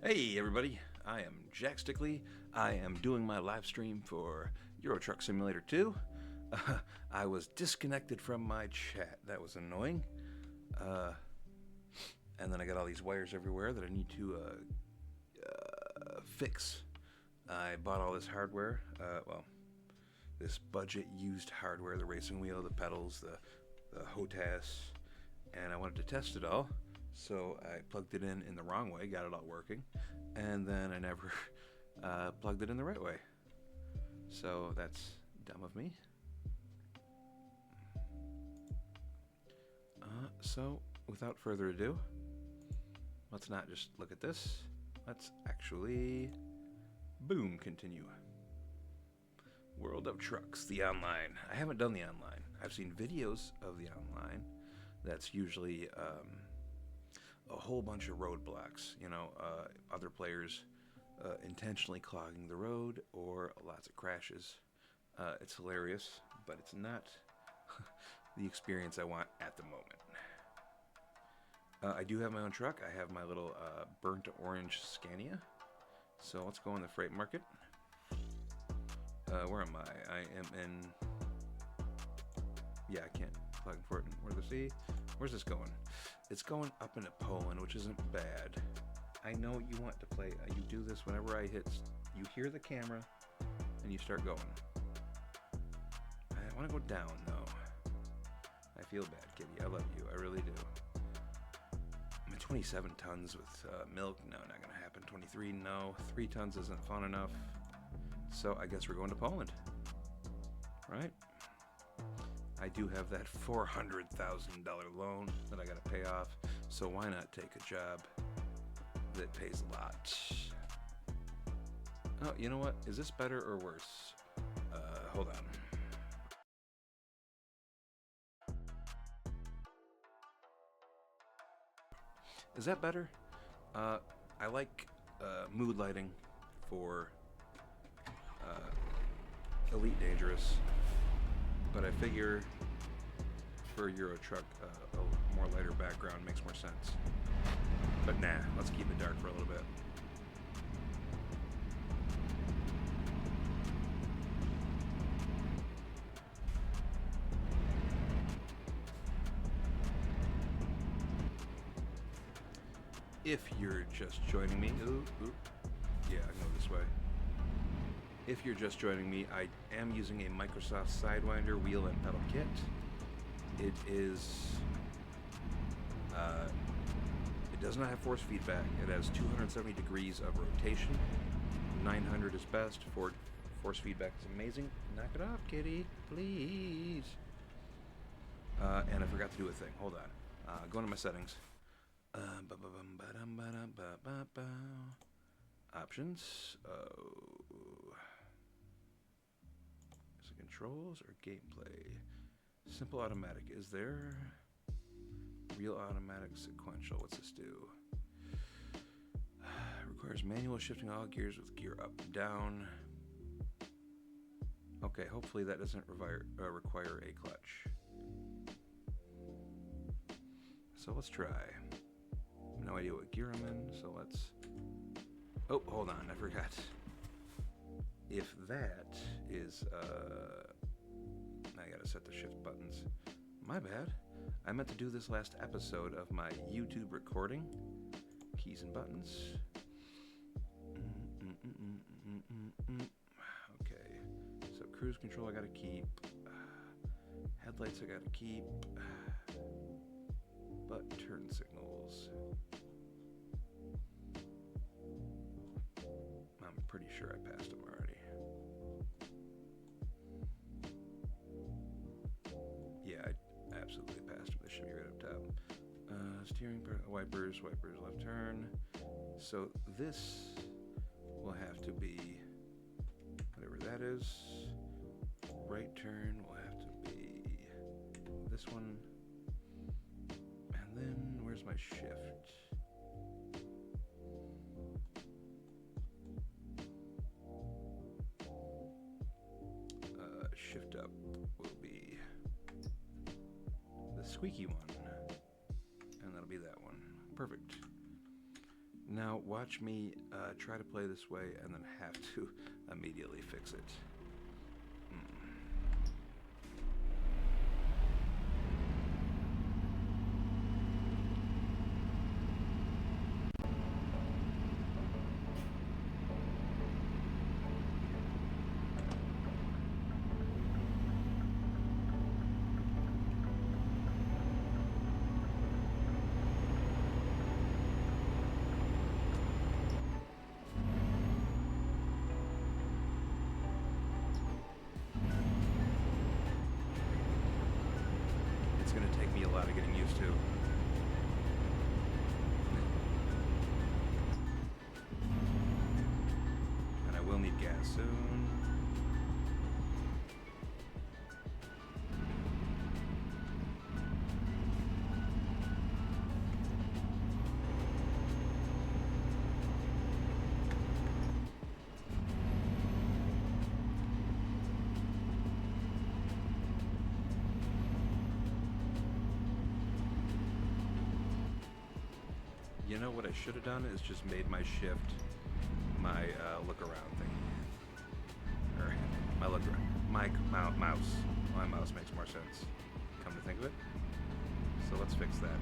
Hey everybody, I am Jack Stickley. I am doing my live stream for Euro Truck Simulator 2. I was disconnected from my chat. That was annoying. And then I got all these wires everywhere that I need to fix. I bought all this hardware. This budget used hardware, the racing wheel, the pedals, the HOTAS, and I wanted to test it all. So I plugged it in the wrong way, got it all working, and then I never plugged it in the right way. So that's dumb of me. So without further ado, let's not just look at this. Let's actually, boom, continue. World of Trucks, the online. I haven't done the online. I've seen videos of the online. That's usually a whole bunch of roadblocks, other players intentionally clogging the road or lots of crashes. It's hilarious, but it's not the experience I want at the moment. I do have my own truck. I have my little burnt orange Scania. So let's go in the freight market. Where am I? I am in... Yeah, I can't plug for it. Where's this going? It's going up into Poland, which isn't bad. I know you want to play. You do this whenever I hit. You hear the camera, and you start going. I want to go down, though. I feel bad, Kitty. I love you. I really do. I'm at 27 tons with milk. No, not going to happen. 23, no. 3 tons isn't fun enough. So I guess we're going to Poland. Right? I do have that $400,000 loan that I got to pay off, so why not take a job that pays a lot? Oh, you know what? Is this better or worse? Hold on. Is that better? I like mood lighting for Elite Dangerous. But I figure for a Euro Truck, a more lighter background makes more sense. But nah, let's keep it dark for a little bit. If you're just joining me, yeah, I go this way. If you're just joining me, I am using a Microsoft Sidewinder wheel and pedal kit. It is, it does not have force feedback. It has 270 degrees of rotation. 900 is best. Force feedback is amazing. Knock it off, kitty, please. And I forgot to do a thing. Hold on. Go into my settings. Options. Is it controls or gameplay? Simple automatic. Is there real automatic sequential? What's this do? Requires manual shifting all gears with gear up and down. Okay, hopefully that doesn't require a clutch. So let's try. No idea what gear I'm in, so let's... Oh, hold on, I forgot. If that is, I gotta set the shift buttons. My bad. I meant to do this last episode of my YouTube recording. Keys and buttons. Okay, so cruise control I gotta keep. Headlights I gotta keep. But turn signals. I'm pretty sure I passed them already. Yeah, I absolutely passed them. They should be right up top. Steering, wipers, left turn. So this will have to be whatever that is. Right turn will have to be this one. And then where's my shift? Shift up will be the squeaky one, and that'll be that one. Perfect. Now, Now watch me try to play this way and then have to immediately fix it. It's going to take me a lot of getting used to. And I will need gas soon. You know what I should have done is just made my shift my look around thing. Or my look around. My mouse. My mouse makes more sense. Come to think of it. So let's fix that.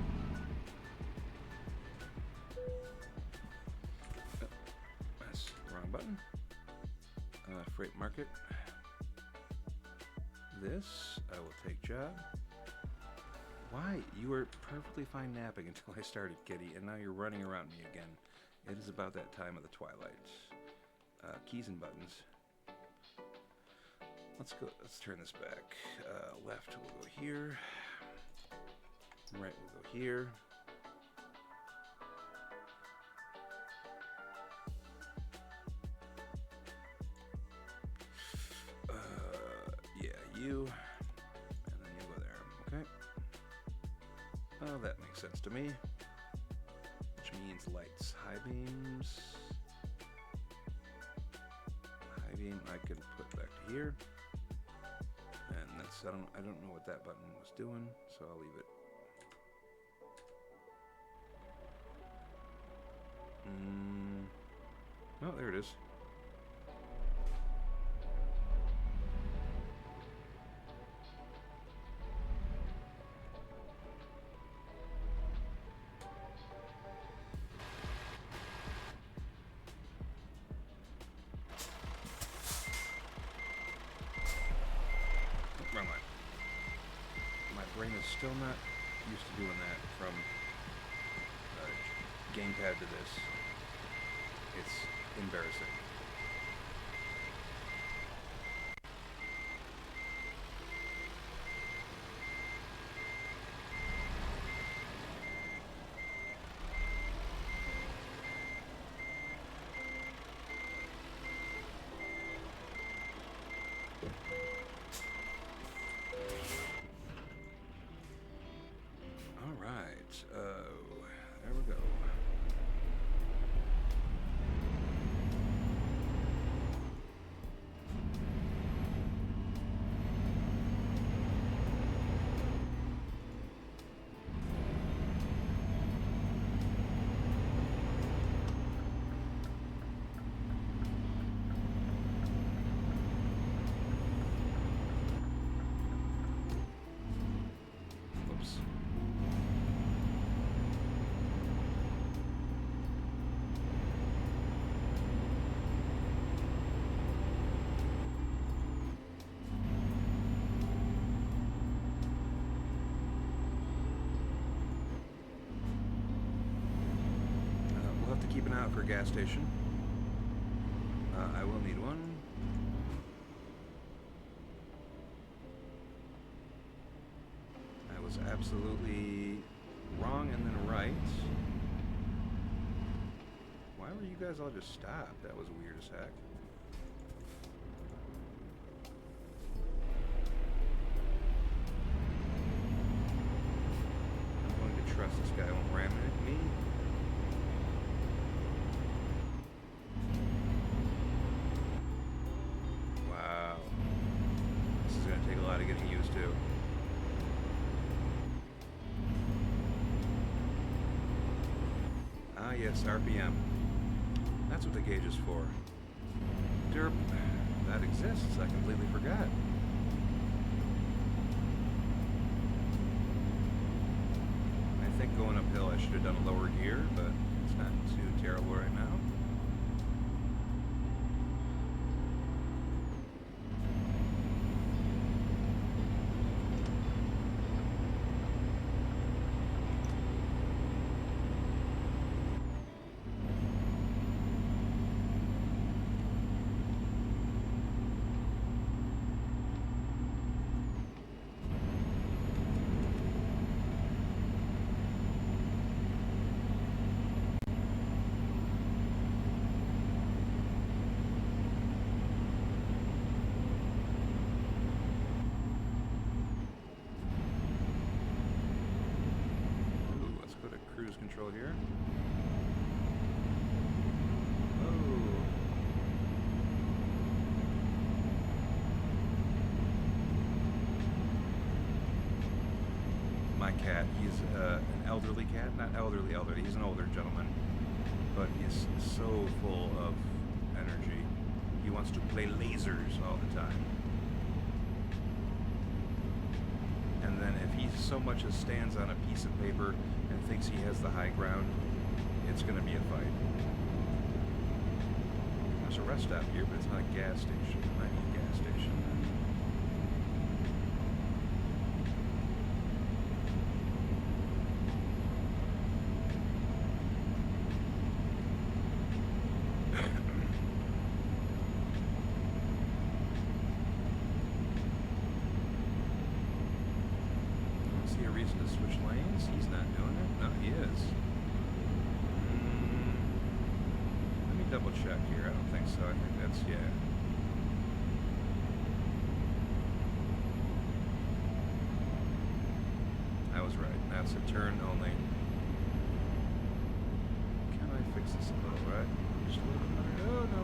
Oh, that's the wrong button. Freight market. This I will take job. Why? You were perfectly fine napping until I started, kitty, and now you're running around me again. It is about that time of the twilight. Keys and buttons. Let's go. Let's turn this back. Left, we'll go here. Right, we'll go here. Yeah, you. And then you go there. Okay. Oh, that makes sense to me. Which means lights. High beams. High beam I can put back to here. And that's I don't know what that button was doing, so I'll leave it. Oh, there it is. Wrong line. My brain is still not used to doing that from gamepad to this. It's embarrassing. All right. There we go. Whoops. We'll have to keep an eye out for a gas station. I will need one. I was absolutely wrong and then right. Why were you guys all just stopped? That was weird as heck. I'm going to trust this guy won't ram into me. Wow. This is going to take a lot of getting used to. Ah, yes, RPM. That's what the gauge is for. Derp. That exists. I completely forgot. I think going uphill I should have done a lower gear, but it's not too terrible right now. Cruise control here. Oh. My cat, he's an elderly cat, not elderly, he's an older gentleman, but he's so full of energy. He wants to play lasers all the time. And then if he so much as stands on a piece of paper and thinks he has the high ground, it's going to be a fight. There's a rest stop here, but it's not a gas station. It might be a gas station. To switch lanes? He's not doing it? No, he is. Let me double check here. I don't think so. I think that's, yeah. I was right. That's a turn only. Can I fix this a little, right? Just a little bit better. Oh, no.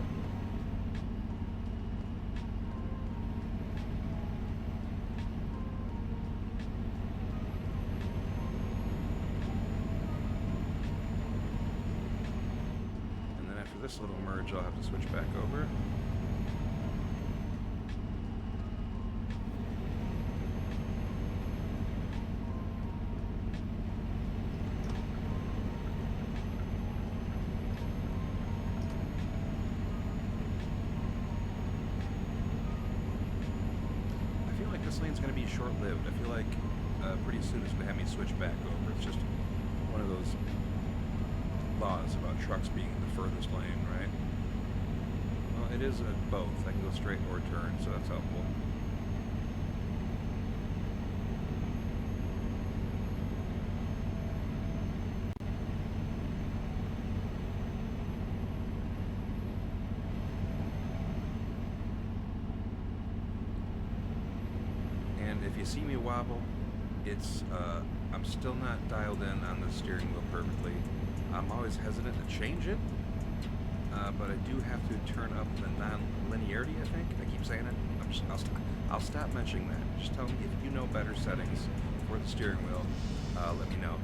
This little merge I'll have to switch back over. I feel like this lane's going to be short-lived. I feel like pretty soon it's going to have me switch back over. It's just one of those laws about trucks being in the furthest lane, right? Well, it is both. I can go straight or turn, so that's helpful. And if you see me wobble, it's I'm still not dialed in on the steering wheel perfectly. I'm always hesitant to change it, but I do have to turn up the non-linearity, I think. I keep saying it. I'll stop mentioning that. Just tell me if you know better settings for the steering wheel. Let me know.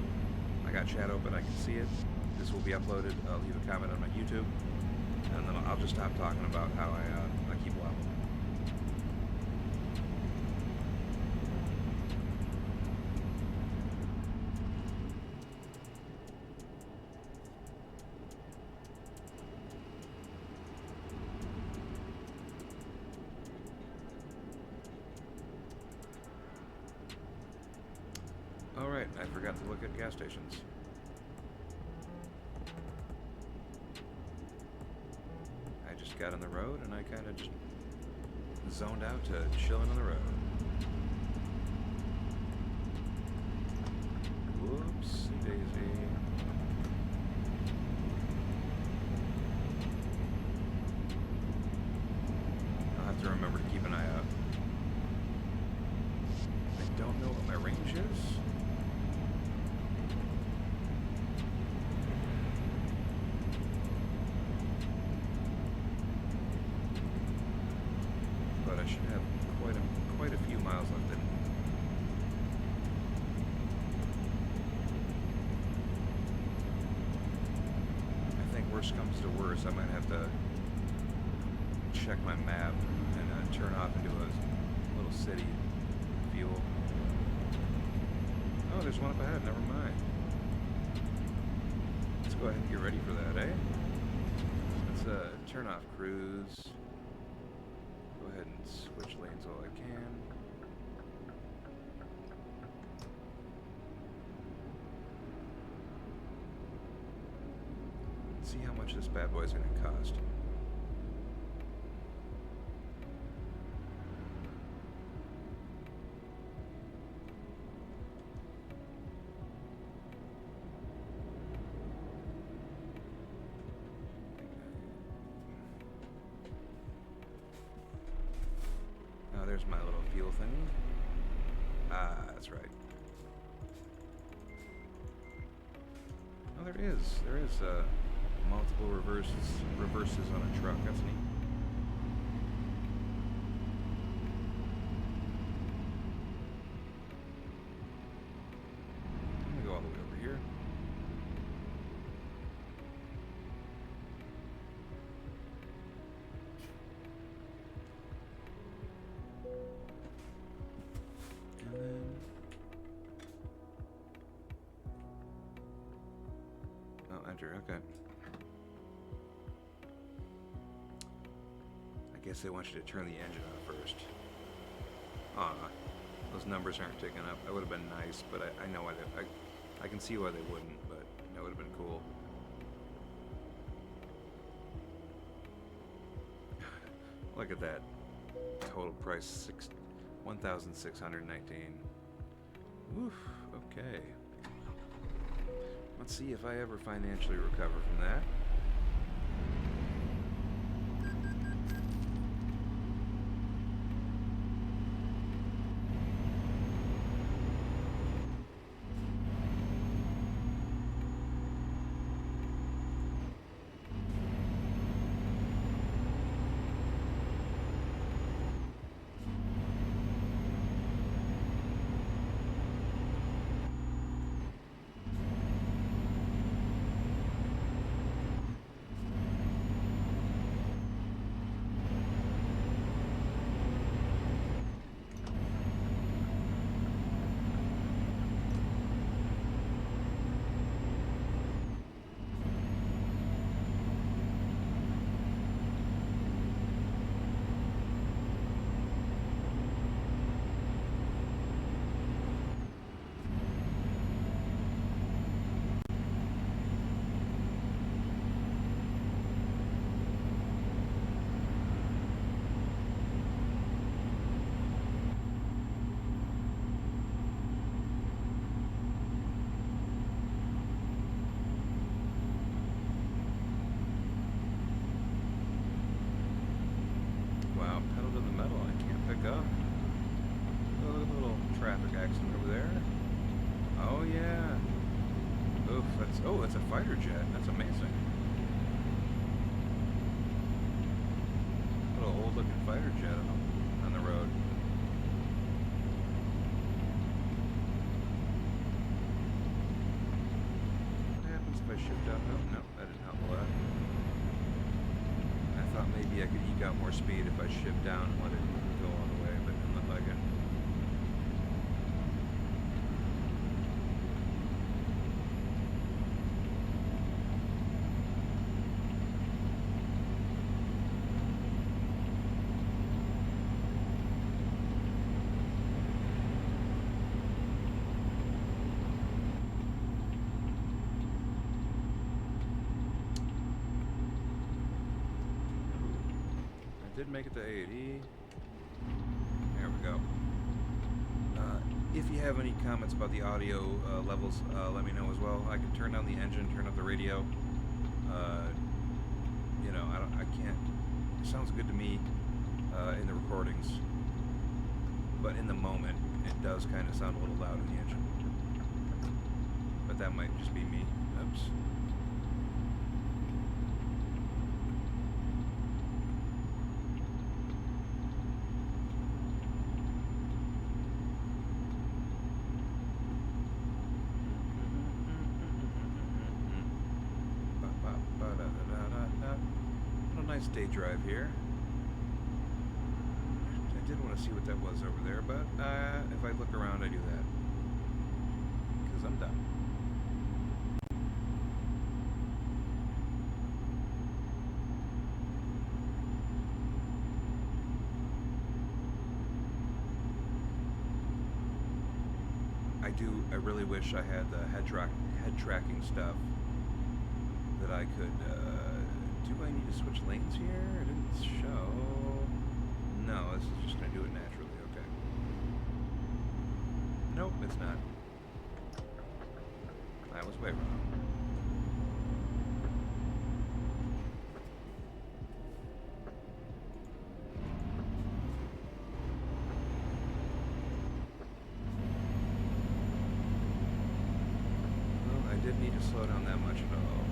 I got chat open. I can see it. This will be uploaded. I'll leave a comment on my YouTube, and then I'll just stop talking about how I keep wobbling. Alright, I forgot to look at gas stations. I just got on the road and I kind of just zoned out to chilling on the road. Whoopsie daisy. I'll have to remember to keep an eye out. I don't know what my range is. But I should have quite a few miles left in. worst comes to worst, I might have to check my map and turn off into a little city fuel. Oh, there's one up ahead. Never mind. Let's go ahead and get ready for that, eh? Let's turn off cruise. Go ahead and switch lanes while I can. Let's see how much this bad boy's gonna cost. There's my little fuel thing. Ah, that's right. Oh, there is. There is multiple reverses on a truck. That's neat. I'm gonna go all the way over here. Okay. I guess they want you to turn the engine on first. Those numbers aren't ticking up. That would have been nice, but I know why they... I can see why they wouldn't, but that would have been cool. Look at that. Total price, $1,619. Woof, okay. Let's see if I ever financially recover from that. Oh, it's a fighter jet. That's amazing. Little old-looking fighter jet on the road. What happens if I shift out? No, that didn't help a lot. I thought maybe I could eke out more speed if I shift down and let it go all the way, but it didn't look like it. Did make it to A&E. There we go. If you have any comments about the audio levels, let me know as well. I can turn down the engine, turn up the radio. You know, I can't. It sounds good to me in the recordings, but in the moment, it does kind of sound a little loud in the engine. But that might just be me. Oops. nice day drive here. I did want to see what that was over there, but if I look around, I do that. Because I'm done. I really wish I had the head tracking stuff that I could, do I need to switch lanes here? It didn't show. No, this is just going to do it naturally, okay. Nope, it's not. I was way wrong. Didn't need to slow down that much at all.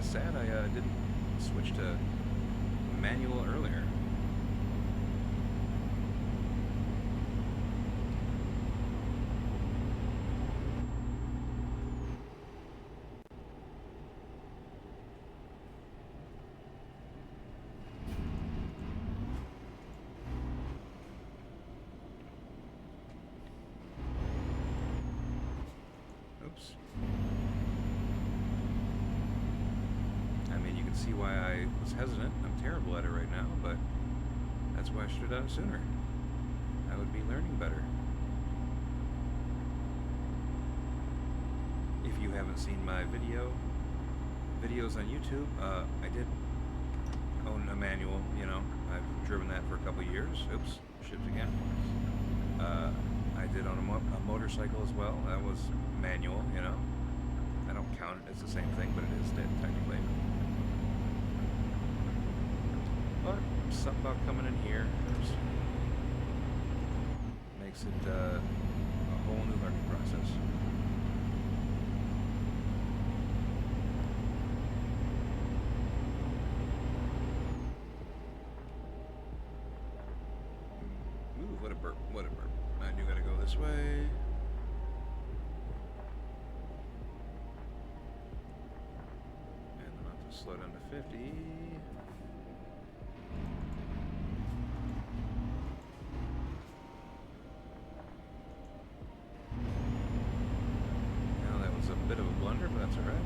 Sad I didn't switch to manual earlier. Oops. See why I was hesitant. I'm terrible at it right now, but that's why I should have done it sooner. I would be learning better. If you haven't seen my videos on YouTube, I did own a manual, you know. I've driven that for a couple years. Oops, shift again. I did own a motorcycle as well. That was manual, you know. I don't count it as the same thing, but it is technically. But something about coming in here makes it a whole new learning process. Ooh, what a burp, what a burp. I do gotta go this way. And then I'll have to slow down to 50. Bit of a blunder, but that's all right.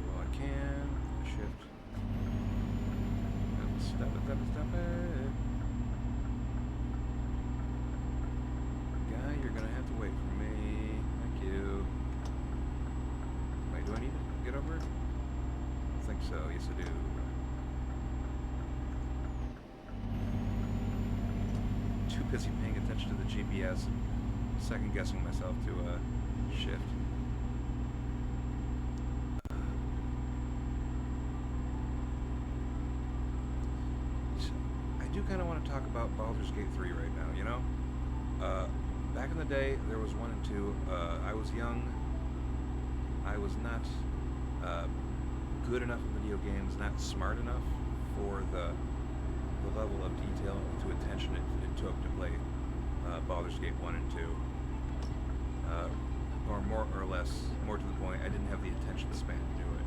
Well, I can shift. Stop it, stop it, stop it. Guy, you're gonna have to wait for me. Thank you. Do I need to get over? I think so, yes I do. Too busy paying attention to the GPS and second guessing myself to shift. So, I do kind of want to talk about Baldur's Gate 3 right now, you know? Back in the day, there was 1 and 2. I was young. I was not good enough in video games, not smart enough for the level of detail to attention it took to play Baldur's Gate 1 and 2. Or more or less, more to the point, I didn't have the attention span to do it.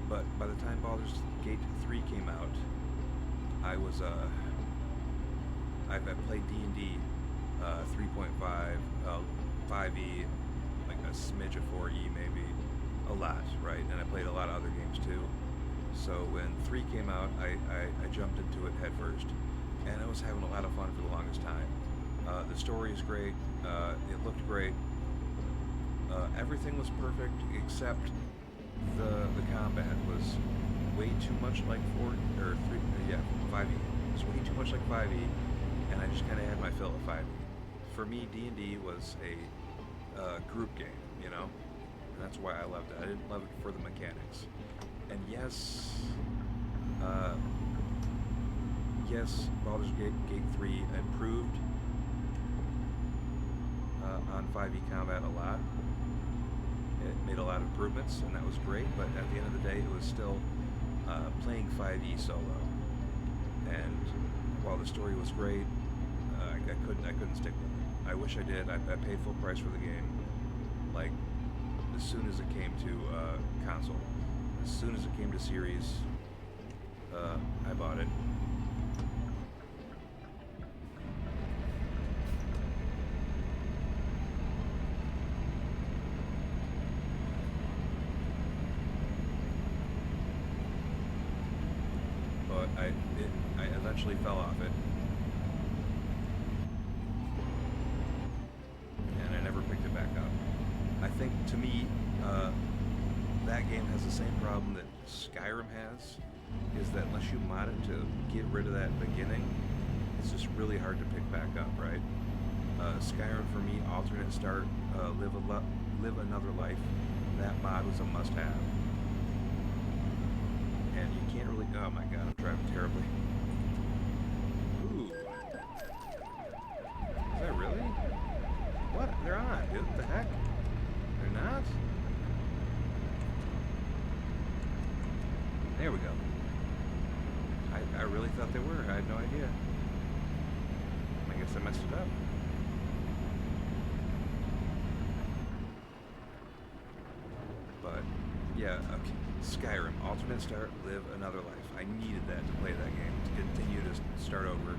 But by the time Baldur's Gate 3 came out, I was, I've played D&D 3.5, 5e, like a smidge of 4E, maybe a lot, right? And I played a lot of other games too. So when 3 came out, I jumped into it head first, and I was having a lot of fun for the longest time. The story is great. It looked great. Everything was perfect except the combat was way too much like 5e. It was way too much like 5e, and I just kind of had my fill of 5e. For me, D&D was a group game, you know, and that's why I loved it. I didn't love it for the mechanics. And yes, Baldur's Gate 3 improved on 5e combat a lot. It made a lot of improvements, and that was great, but at the end of the day, it was still playing 5e solo. And while the story was great, I couldn't stick with it. I wish I did. I paid full price for the game, like, as soon as it came to console. As soon as it came to series, I bought it. But I eventually fell off it, and I never picked it back up. I think, to me, that game has the same problem that Skyrim has, is that unless you mod it to get rid of that beginning, it's just really hard to pick back up, right? Skyrim, for me, alternate start, live another life, that mod was a must-have. And you can't really... Oh my god, I'm driving terribly. Ooh. Is that really? What? They're on, dude. What the heck? They're not? There we go. I really thought they were. I had no idea. I guess I messed it up. But, yeah, okay. Skyrim, alternate start, live another life. I needed that to play that game, to continue to start over,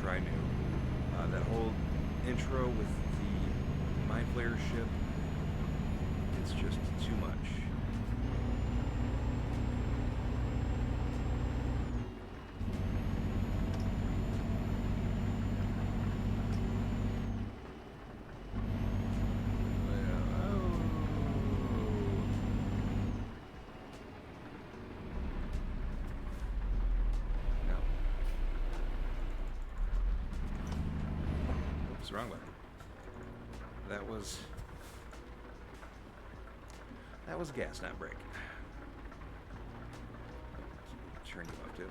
try new. That whole intro with the Mind Flayer ship, it's just too much. Wrong button. That was gas, not brake. Turn you up too.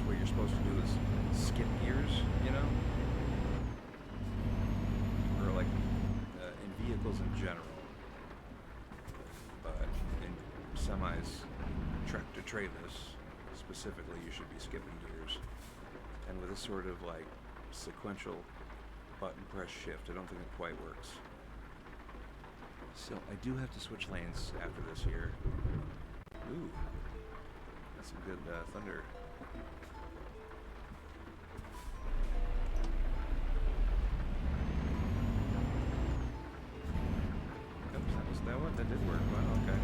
What you're supposed to do is skip gears, you know? Or like in vehicles in general. But in semis, tractor-trailers specifically, you should be skipping gears. And with this sort of like sequential button press shift, I don't think it quite works. So I do have to switch lanes after this here. Ooh, that's some good thunder. That did work. Wow, okay.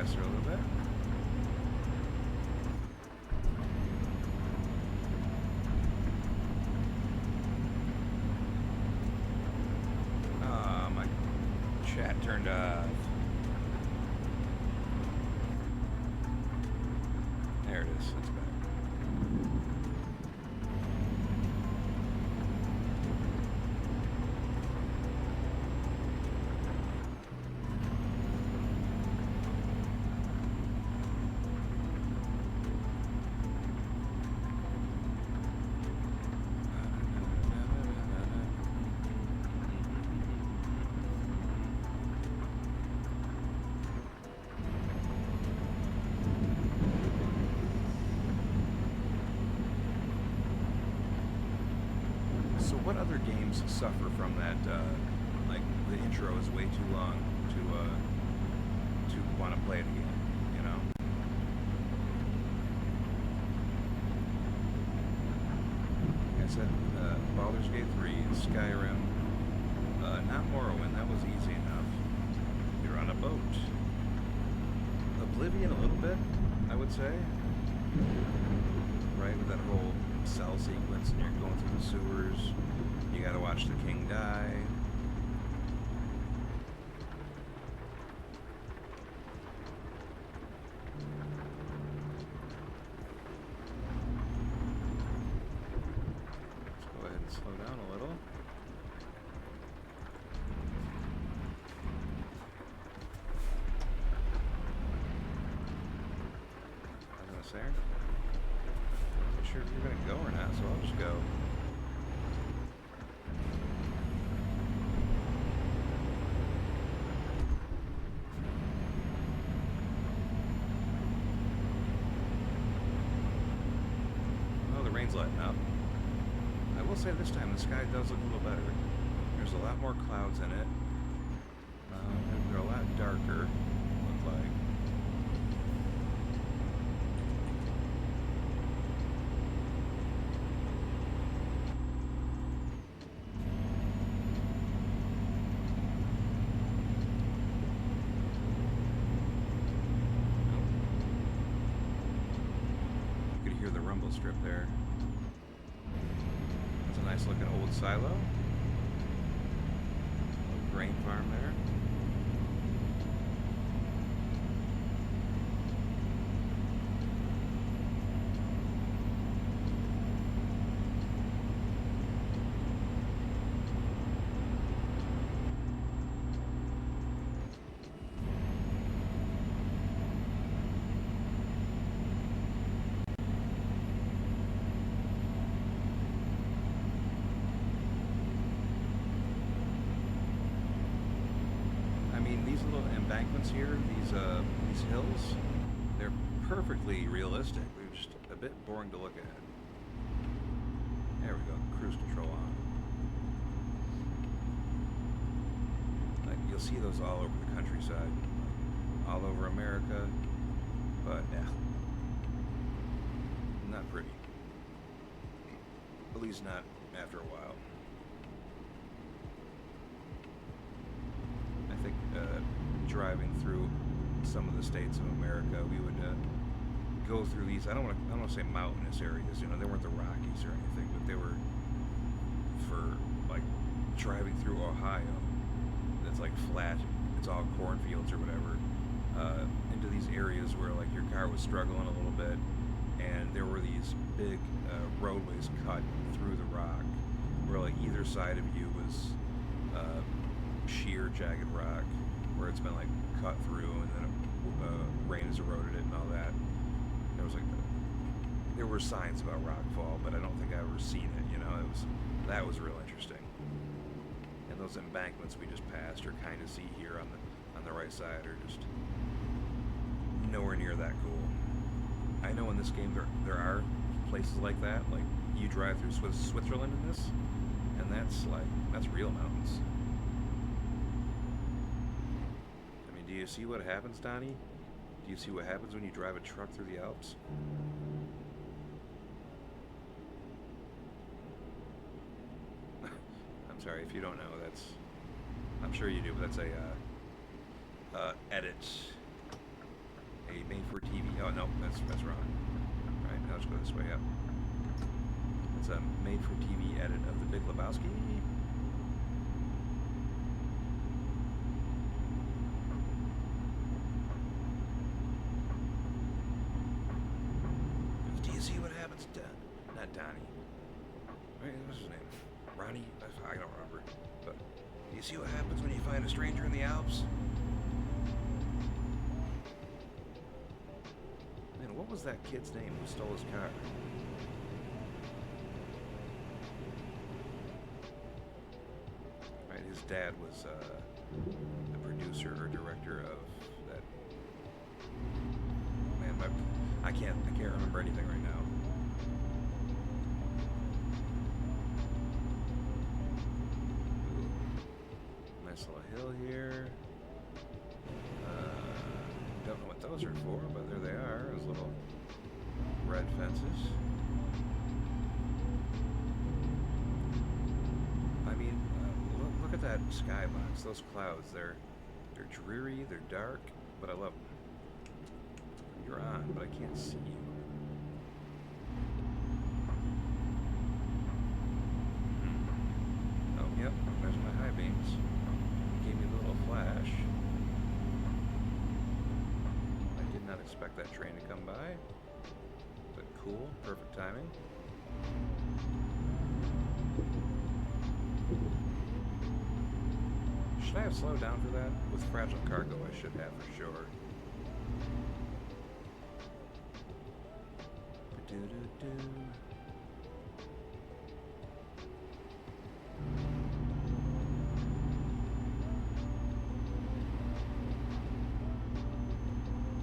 faster a little bit. My chat turned off. There it is. It's back. What other games suffer from that? Like the intro is way too long to want to play it again. You know. Like I said, Baldur's Gate 3, Skyrim, not Morrowind. That was easy enough. You're on a boat. Oblivion a little bit, I would say. Right, with that whole cell sequence, and you're going through the sewers. You gotta watch the king die. Let's go ahead and slow down a little. I was gonna say, I'm not sure if you're gonna go or not, so I'll just go. Letting up. I will say this time the sky does look a little better. There's a lot more clouds in it. They're a lot darker, look like. You could hear the rumble strip there. Nice looking old silo. Little grain farm there. These little embankments here, these hills, they're perfectly realistic. They're just a bit boring to look at. There we go, cruise control on. Like, you'll see those all over the countryside, all over America, but yeah, not pretty. At least not after a while. I think driving through some of the states of America, we would go through these. I don't want to say mountainous areas. You know, they weren't the Rockies or anything, but they were for like driving through Ohio. It's like flat. It's all cornfields or whatever. Into these areas where like your car was struggling a little bit, and there were these big roadways cut through the rock, where like either side of you was sheer jagged rock where it's been like cut through, and then rain has eroded it and all that. There were signs about rockfall, but I don't think I've ever seen it. You know, that was real interesting. And those embankments we just passed, or kind of see here on the right side, are just nowhere near that cool. I know in this game there are places like that. Like you drive through Switzerland in this, and that's real mountains. Do you see what happens, Donnie? Do you see what happens when you drive a truck through the Alps? I'm sorry if you don't know. I'm sure you do, but that's a edit a made-for-TV. Oh no, that's wrong. All right, now let's go this way up. It's a made-for-TV edit of The Big Lebowski. Do you see what happens to not Donnie? Right, what's his name? Ronnie? I don't remember. But do you see what happens when you find a stranger in the Alps? Man, what was that kid's name who stole his car? Right, his dad was the producer or director of that. Man, I can't remember anything right now. Nice little hill here. Don't know what those are for, but there they are. Those little red fences. I mean, look at that skybox. Those clouds, they're dreary, they're dark, but I love them. You're on, but I can't see you. Oh, yep, there's my high beams. Gave me a little flash. I did not expect that train to come by. But cool, perfect timing. Should I have slowed down for that? With fragile cargo, I should have for sure.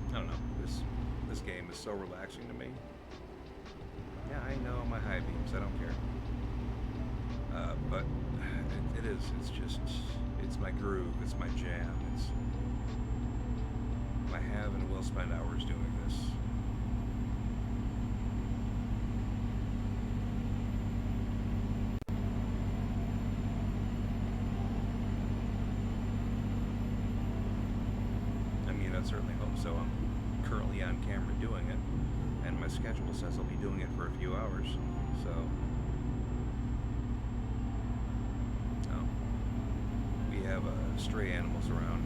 I don't know. This game is so relaxing to me. Yeah, I know my high beams. I don't care. But it is. It's just. It's my groove. It's my jam. I have and will spend hours doing this. I certainly hope so. I'm currently on camera doing it, and my schedule says I'll be doing it for a few hours, so we have stray animals around.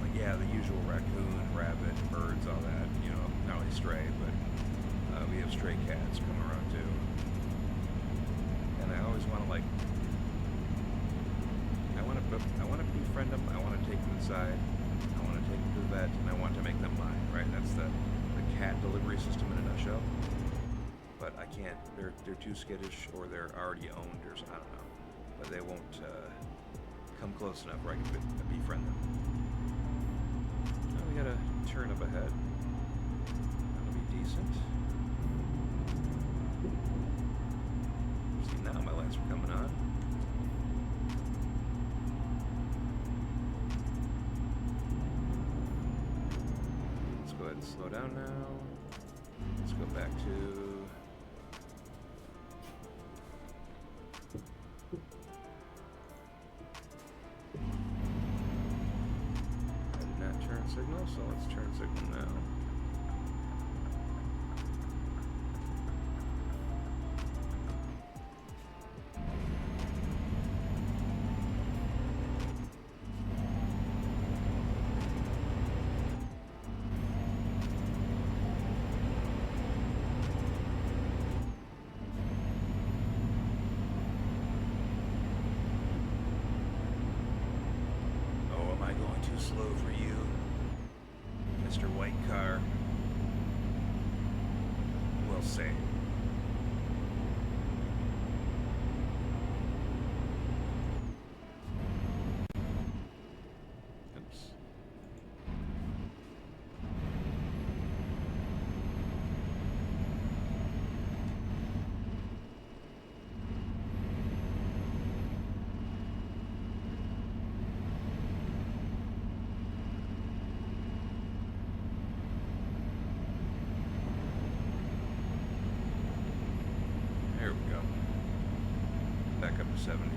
Like, yeah, the usual raccoon, rabbit, birds, all that, you know, not only stray, but we have stray cats coming around too. And I always want to, like, I want to befriend them, I want to take them inside, I want to take them to the vet, and I want to make them mine, right? That's the cat delivery system in a nutshell. But I can't, they're too skittish, or they're already owned, or I don't know. But they won't come close enough where I can befriend them. Oh, we got a turn up ahead. That'll be decent. See, now my lights are coming on. Go ahead and slow down now. Let's go back to I did not turn signal, so let's turn signal now. Slow for you, Mr. White Car. We'll say. Oops. There we go. Back up to 70.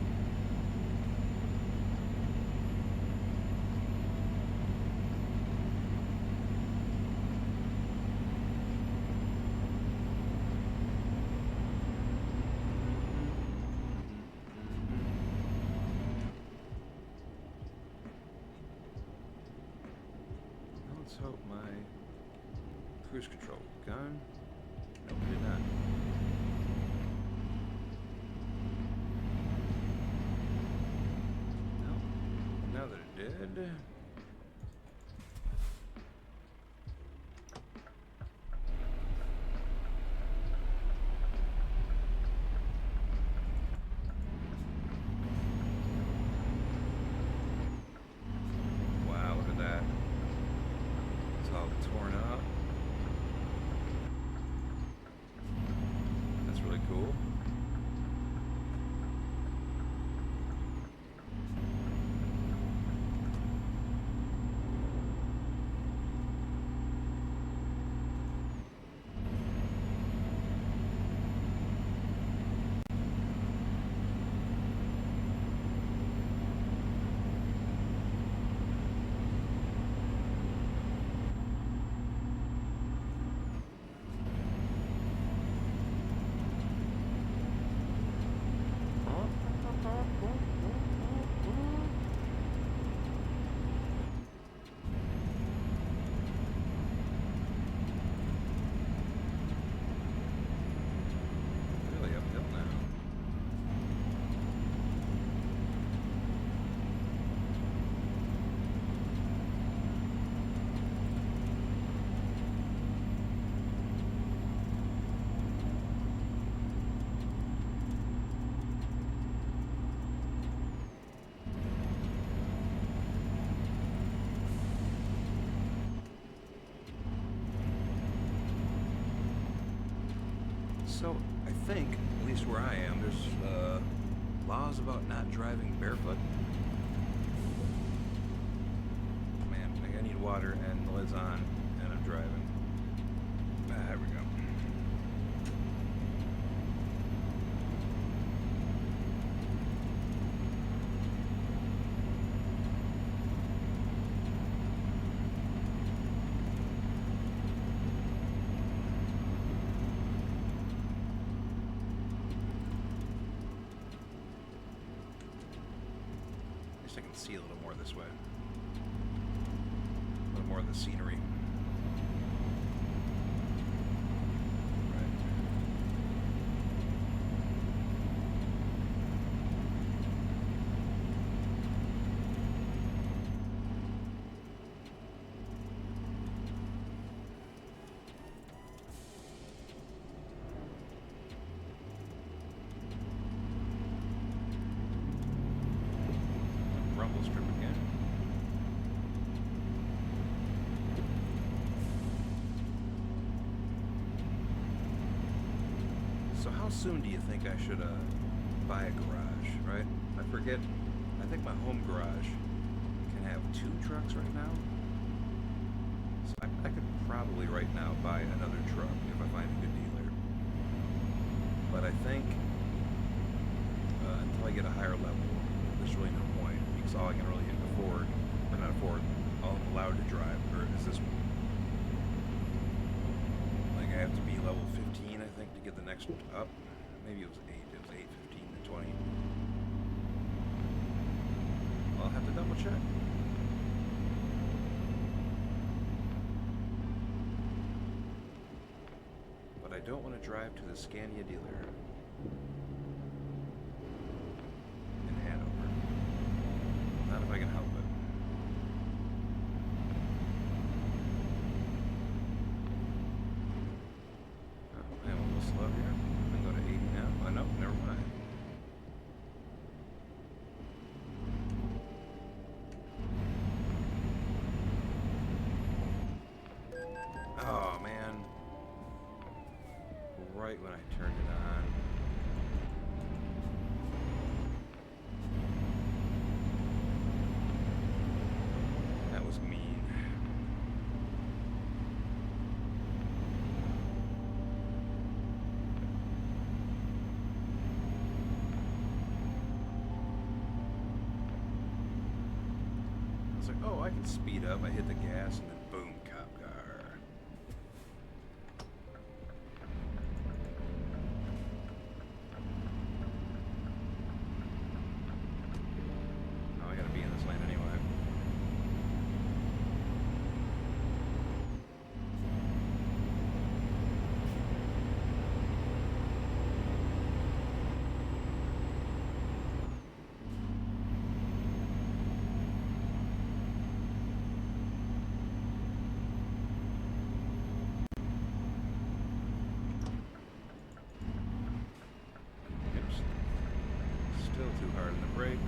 Let's hope my cruise control gun. No, it did not. No. Now that it did. Wow, look at that. It's all torn up. That's really cool. Really uphill now. So, I think, at least where I am, there's laws about not driving barefoot. Man, I need water and the lid's on, and I'm driving. Ah, there we go. I can see a little more this way. A little more of the scenery. Right. Rumble strip again. So how soon do you think I should buy a garage, right? I forget, I think my home garage can have 2 trucks right now. So I could probably right now buy another truck if I find a good dealer. But I think until I get a higher level, there's really no point, because all I can really afford, or not afford, all I'm allowed to drive, or is this one. Like I have to be level 15, I think, to get the next up. Maybe it was 8, it was 8, 15, and 20. I'll have to double check. But I don't want to drive to the Scania dealer in Hanover. Not if I can help it. Oh, I am a little slow here. I can go to 80 now. Oh no, never mind. Oh man. Right when I turned it on. That was mean. I was like, oh, I can speed up. I hit the gas and then boom, cop car. Oh, I gotta be in this lane anyway. too hard on the brake.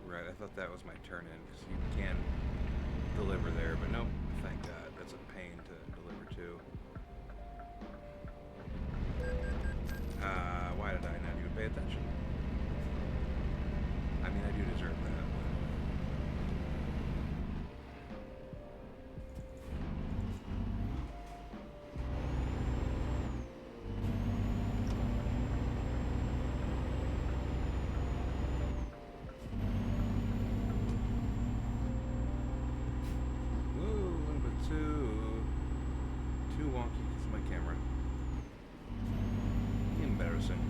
Right, I thought that was my turn in because you can deliver there, but nope, thank God. That's a pain to deliver to. Why did I not even pay attention? I mean, I do deserve that. Too wonky because of my camera. Embarrassing.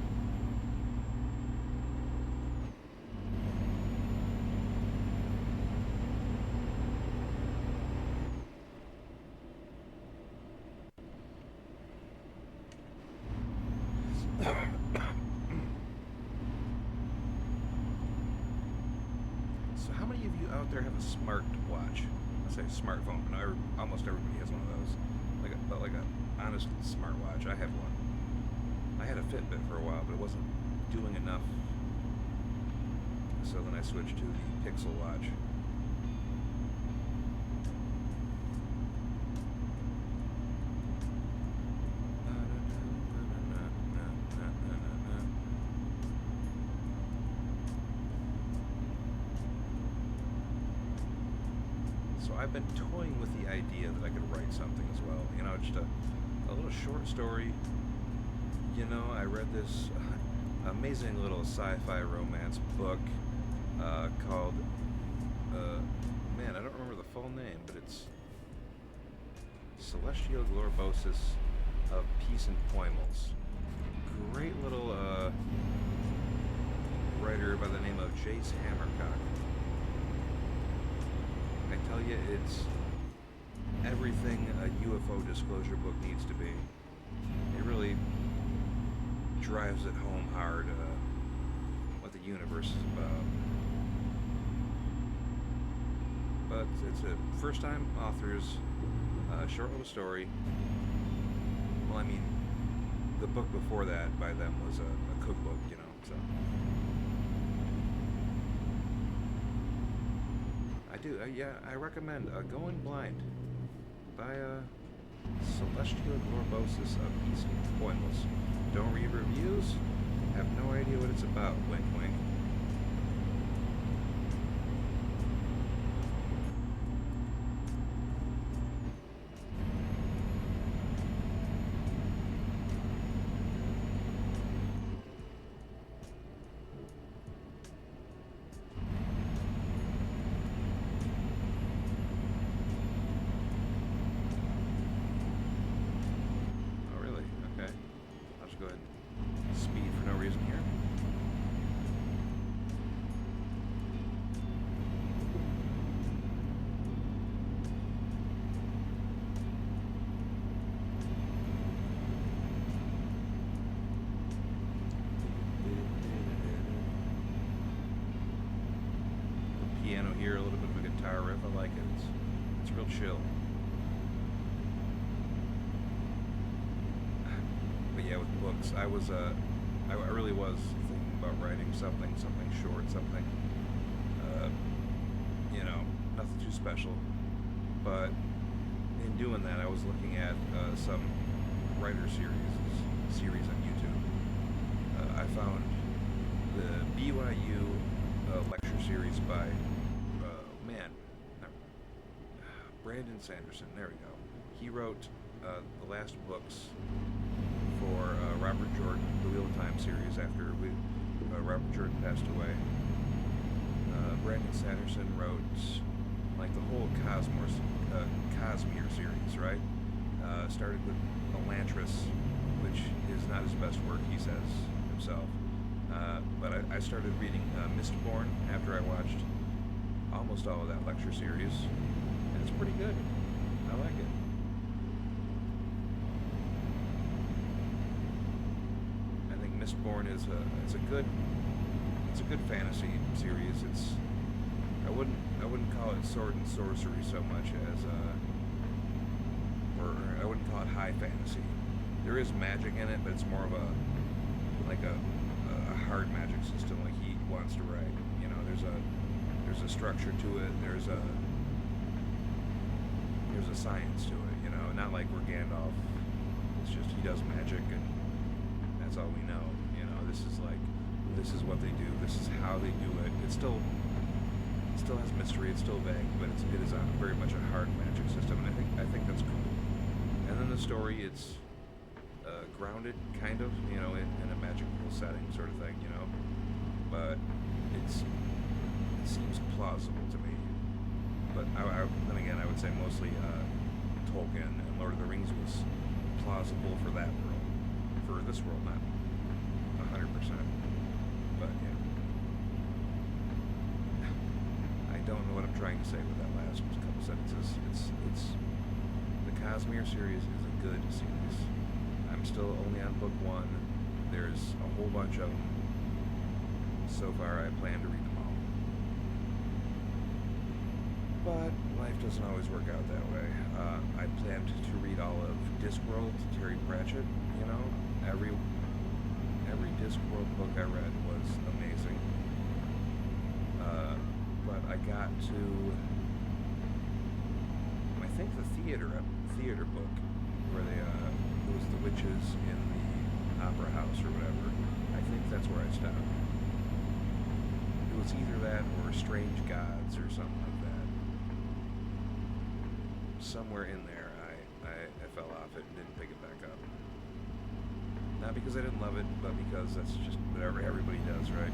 So how many of you out there have a smart watch? I say smartphone, but almost everybody has one of those. Like a honest smartwatch. I have one. I had a Fitbit for a while, but it wasn't doing enough. So then I switched to the Pixel watch. So I've been toying with the idea that I could write something as well. You know, just a little short story. You know, I read this amazing little sci-fi romance book called, man, I don't remember the full name, but it's Celestial Glorbosis of Peace and Poimals. Great little writer by the name of Jace Hammercock. I tell you, it's everything a UFO disclosure book needs to be. It really drives it home hard what the universe is about. But it's a first-time author's short little story. Well, I mean, the book before that by them was a cookbook, you know, so. Yeah, I recommend Going Blind by Celestial Glorbosis of Peace and Poimals. Don't read reviews, have no idea what it's about, wink wink. Go ahead and speed for no reason here. The piano here, a little bit of a guitar riff. I like it. It's real chill. But yeah, with books, I really was thinking about writing something short, something, you know, nothing too special. But in doing that, I was looking at some writer series on YouTube. I found the BYU lecture series by Brandon Sanderson. There we go. He wrote the last books for Robert Jordan, the Wheel of Time series, after Robert Jordan passed away. Brandon Sanderson wrote like the whole Cosmere series, right? Started with Elantris, which is not his best work, he says himself. But I started reading Mistborn after I watched almost all of that lecture series, and it's pretty good. I like it. I think Mistborn is a good fantasy series. I wouldn't call it sword and sorcery so much as or I wouldn't call it high fantasy. There is magic in it, but it's more of a hard magic system like he wants to write. You know, there's a structure to it. There's a science to it. You know, not like we're Gandalf. It's just he does magic and that's all we know. You know, this is what they do. This is how they do it. It still has mystery. It's still vague, but it is very much a hard magic system, and I think that's cool. And then the story, it's grounded, kind of, you know, in a magical setting, sort of thing, you know. But it seems plausible to me. But then again, I would say mostly Tolkien and Lord of the Rings was plausible for that world. For this world, not 100%. But yeah, I don't know what I'm trying to say with that last couple sentences. It's the Cosmere series is a good series. I'm still only on book 1. There's a whole bunch of them. So far, I plan to read them all. But life doesn't always work out that way. I planned to read all of Discworld, Terry Pratchett. You know, every Discworld book I read was amazing. But I got to, I think the theater book where it was the witches in the opera house or whatever. I think that's where I stopped. It was either that or Strange Gods or something like that. Somewhere in there, I fell off it and didn't pick it back up. Not because I didn't love it, but because that's just whatever everybody does, right?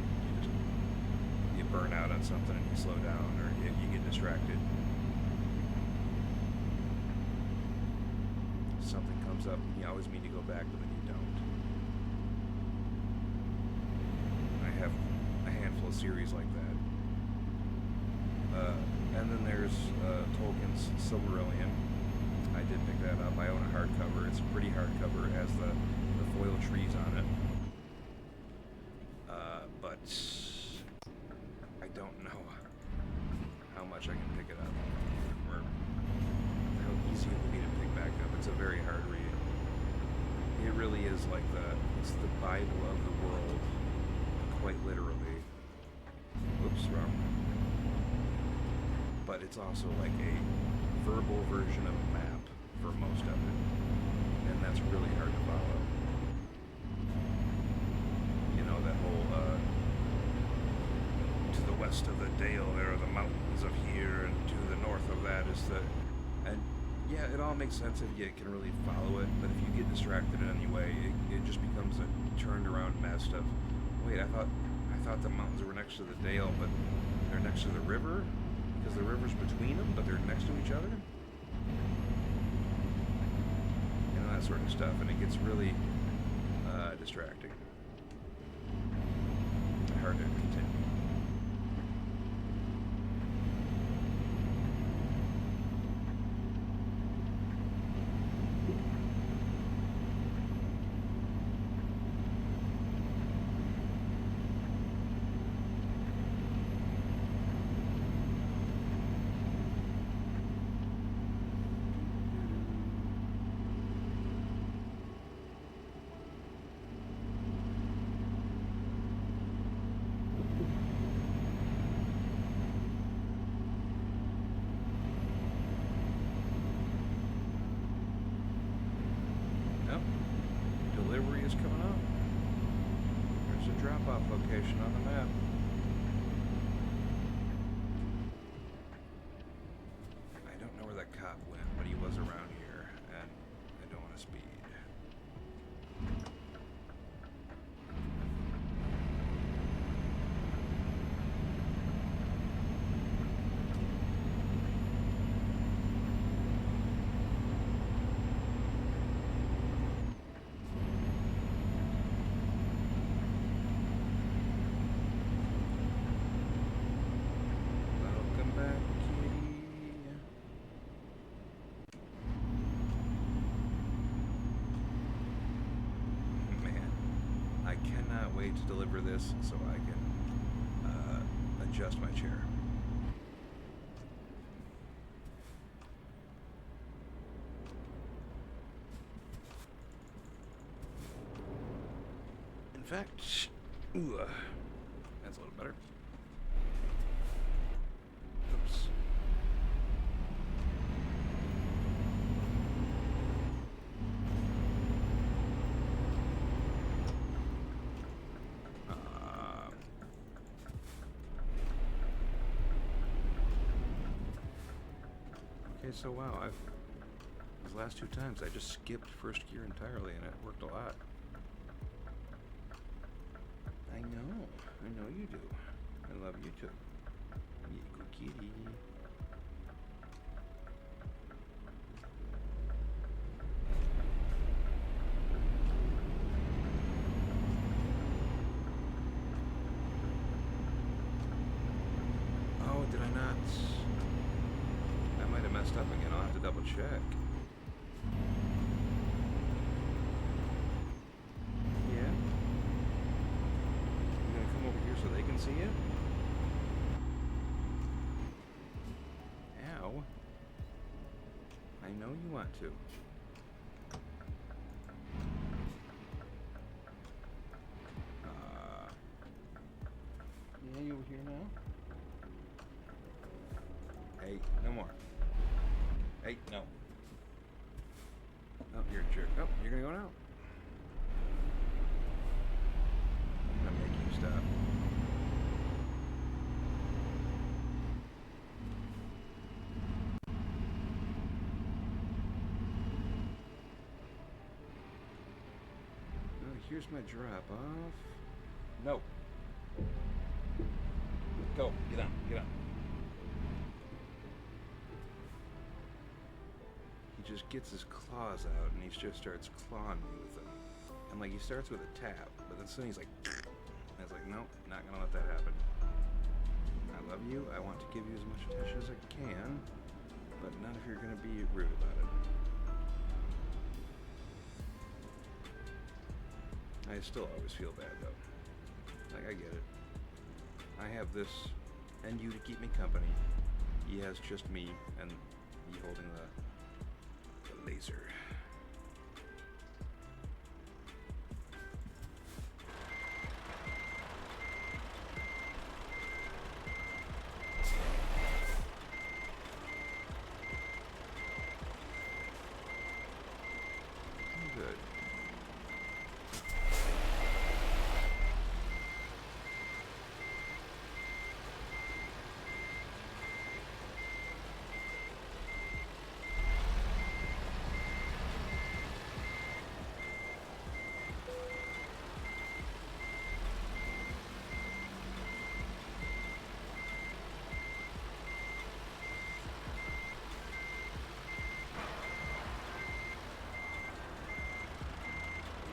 You burn out on something and you slow down, or you get distracted. Something comes up, and you always mean to go back, but then you don't. I have a handful of series like that. And then there's Tolkien's Silmarillion. I did pick that up. I own a hardcover. It's a pretty hardcover. It has the foil trees on it. But I don't know how much I can pick it up, or how easy it will be to pick back up. It's a very hard read. It really is like it's the Bible of the world, quite literally. Oops, wrong. But it's also like a verbal version of a map for most of it, and that's really hard to follow. You know, that whole to the west of the Dale there are the mountains of here, and to the north of that is and yeah, it all makes sense if you can really follow it, but if you get distracted in any way, it just becomes a turned around mess of, wait, I thought the mountains were next to the Dale, but they're next to the river? Because the river's between them, but they're next to each other? You know, that sort of stuff, and it gets really distracting. Hard to continue. Delivery is coming up. There's a drop-off location on the map. I don't know where that top wind, but he was around here, and I don't want to speed. To deliver this so I can adjust my chair. In fact, ooh, that's a little better. Oops. Okay, so wow, these last two times I just skipped first gear entirely and it worked a lot. I know you do. I love you too. You good kitty. Oh, did I not? I might have messed up again. I'll have to double check. Yeah? You gonna come over here so they can see you? Ow. I know you want to. Yeah, you over here now? Hey, no more. Hey, no. Oh, you're a jerk. Oh, you're gonna go now. I'm gonna make you stop. Oh, here's my drop off. No. Go. Get on. Get on. He just gets his claws out and he just starts clawing me with them. And like he starts with a tap, but then suddenly he's like, and I was like, nope, not gonna let that happen. I love you. I want to give you as much attention as I can, but not if you're gonna be rude about it. I still always feel bad though. Like, I get it. I have this and you to keep me company. He has just me and me holding the laser. Good.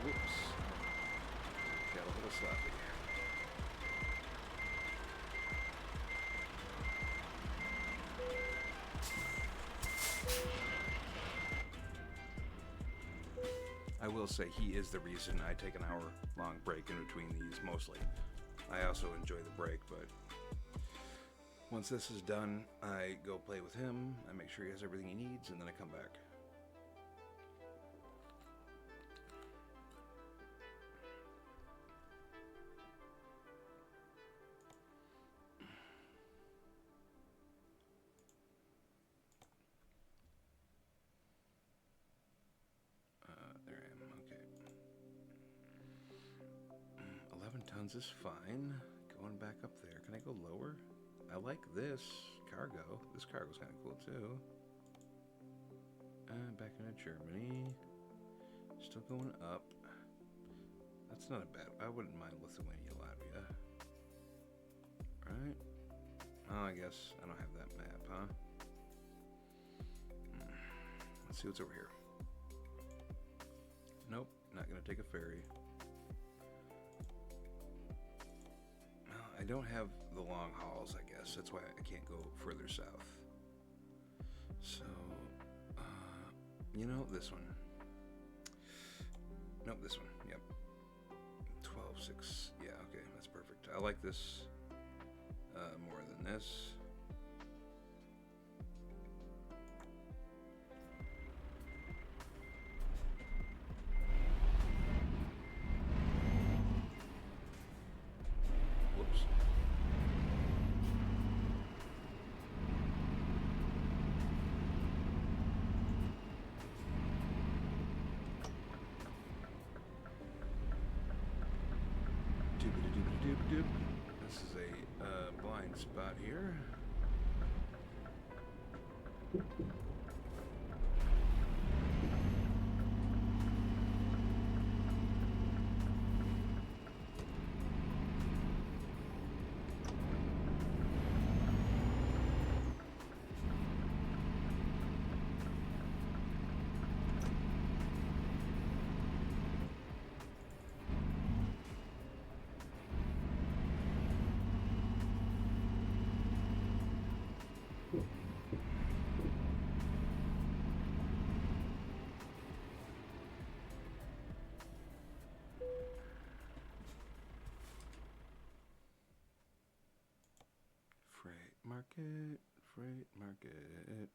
Whoops. Got a little sloppy. I will say he is the reason I take an hour-long break in between these, mostly. I also enjoy the break, but once this is done, I go play with him, I make sure he has everything he needs, and then I come back. There I am, okay. 11 tons is fine. Going back up there. Can I go lower? I like this cargo. This cargo's kind of cool too. Germany. Still going up. That's not a bad. I wouldn't mind Lithuania, Latvia. Right? Oh, I guess I don't have that map, huh? Let's see what's over here. Nope, not gonna take a ferry. Well, I don't have the long hauls, I guess. That's why I can't go further south. So, you know, this one. Nope, this one. Yep. 12.6. Yeah, okay, that's perfect. I like this more than this. Whoops. Doop-a-doop-a-doop-a-doop. This is a blind spot here. Freight market.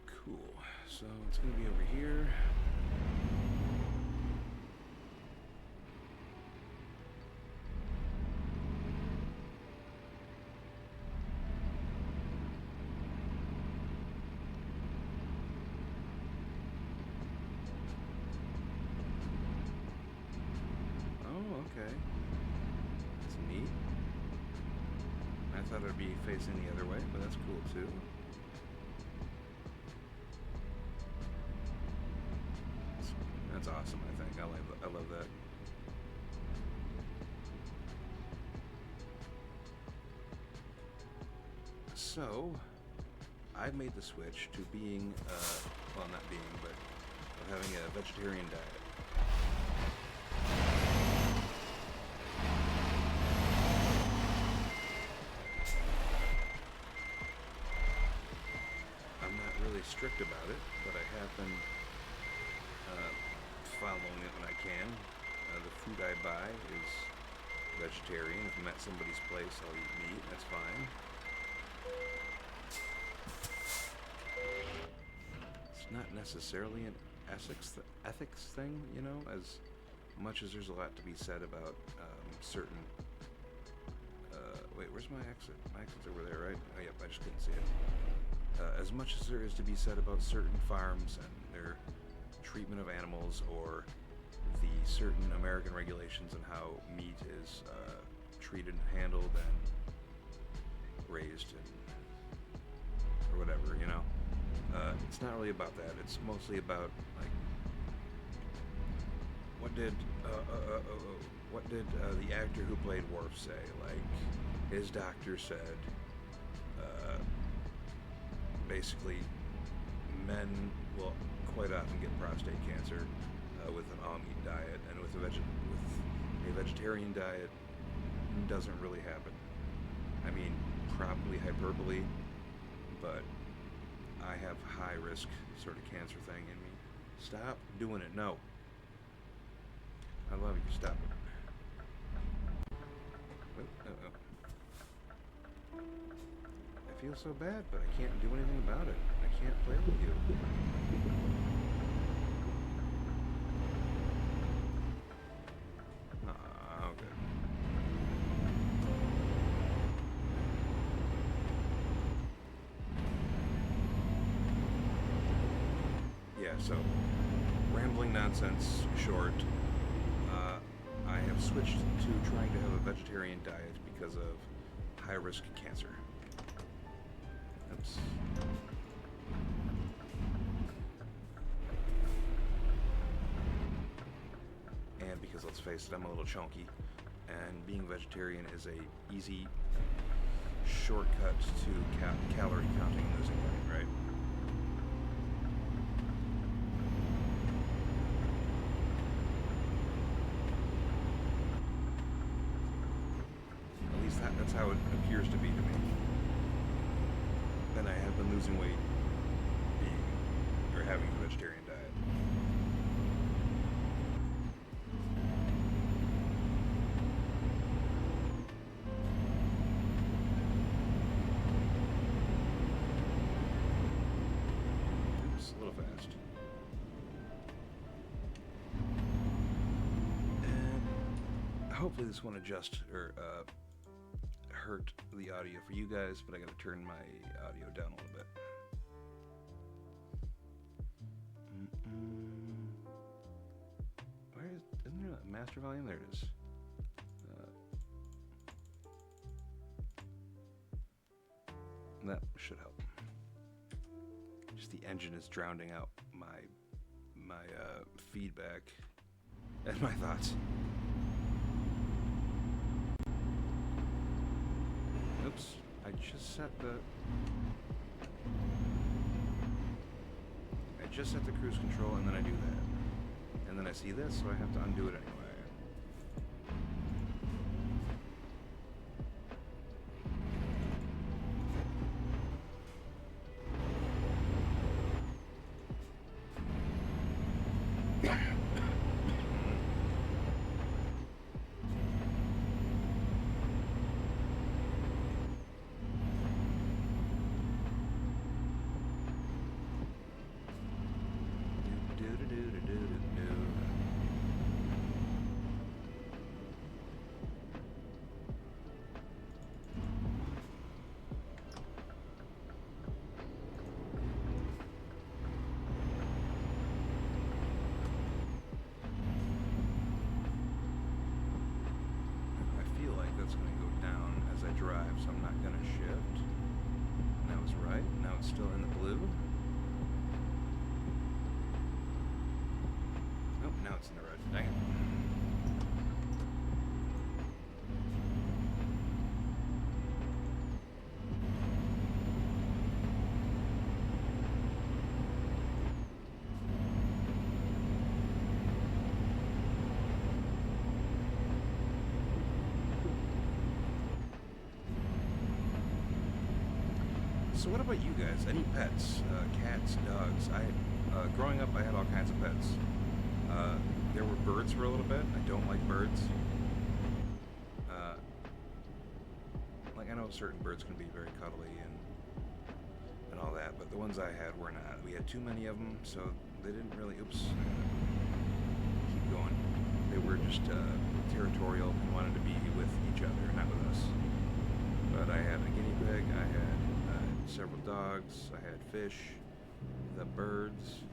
Cool. So it's gonna be over here. Oh, okay. That's neat. I thought it'd be facing the other way, but that's cool too. That's awesome, I think. I love that. So, I've made the switch to being, well, not being, but having a vegetarian diet. I'm not really strict about it, but I have been following it when I can. The food I buy is vegetarian. If I'm at somebody's place, I'll eat meat. That's fine. It's not necessarily an ethics thing, you know, as much as there's a lot to be said about certain... wait, where's my exit? My exit's over there, right? Oh, yep, I just couldn't see it. As much as there is to be said about certain farms and their treatment of animals, or the certain American regulations on how meat is treated and handled and raised and, or whatever, you know. It's not really about that. It's mostly about, like, what did the actor who played Worf say? Like, his doctor said, basically, men will quite often get prostate cancer with an all-meat diet, and with a vegetarian diet, doesn't really happen. I mean, probably hyperbole, but I have high-risk sort of cancer thing in me. Stop doing it. No. I love you. Stop it. I feel so bad, but I can't do anything about it. I can't play with you. Okay. Yeah, so, rambling nonsense short, I have switched to trying to have a vegetarian diet because of high-risk cancer. Oops. face it, I'm a little chunky, and being vegetarian is a easy shortcut to calorie counting and losing weight, right? At least that's how it appears to be to me. Then I have been losing weight being or having a vegetarian diet. Oops, a little fast. And hopefully this won't adjust or hurt the audio for you guys, but I gotta turn my audio down a little bit. Isn't there a master volume? There it is. That should help. Just the engine is drowning out my feedback and my thoughts. Oops, I just set the cruise control, and then I do that. And then I see this, so I have to undo it anyway. Drive, so I'm not going to shift. And that was right. Now it's still in the blue. Oh, now it's in the red. Dang it. So what about you guys? Any pets? Cats, dogs? Growing up, I had all kinds of pets. There were birds for a little bit. I don't like birds. Like, I know certain birds can be very cuddly and all that, but the ones I had were not. We had too many of them, so they didn't really, keep going. They were just territorial and wanted to be with each other, not with us. But I had a guinea pig, I had several dogs, I had fish, the birds.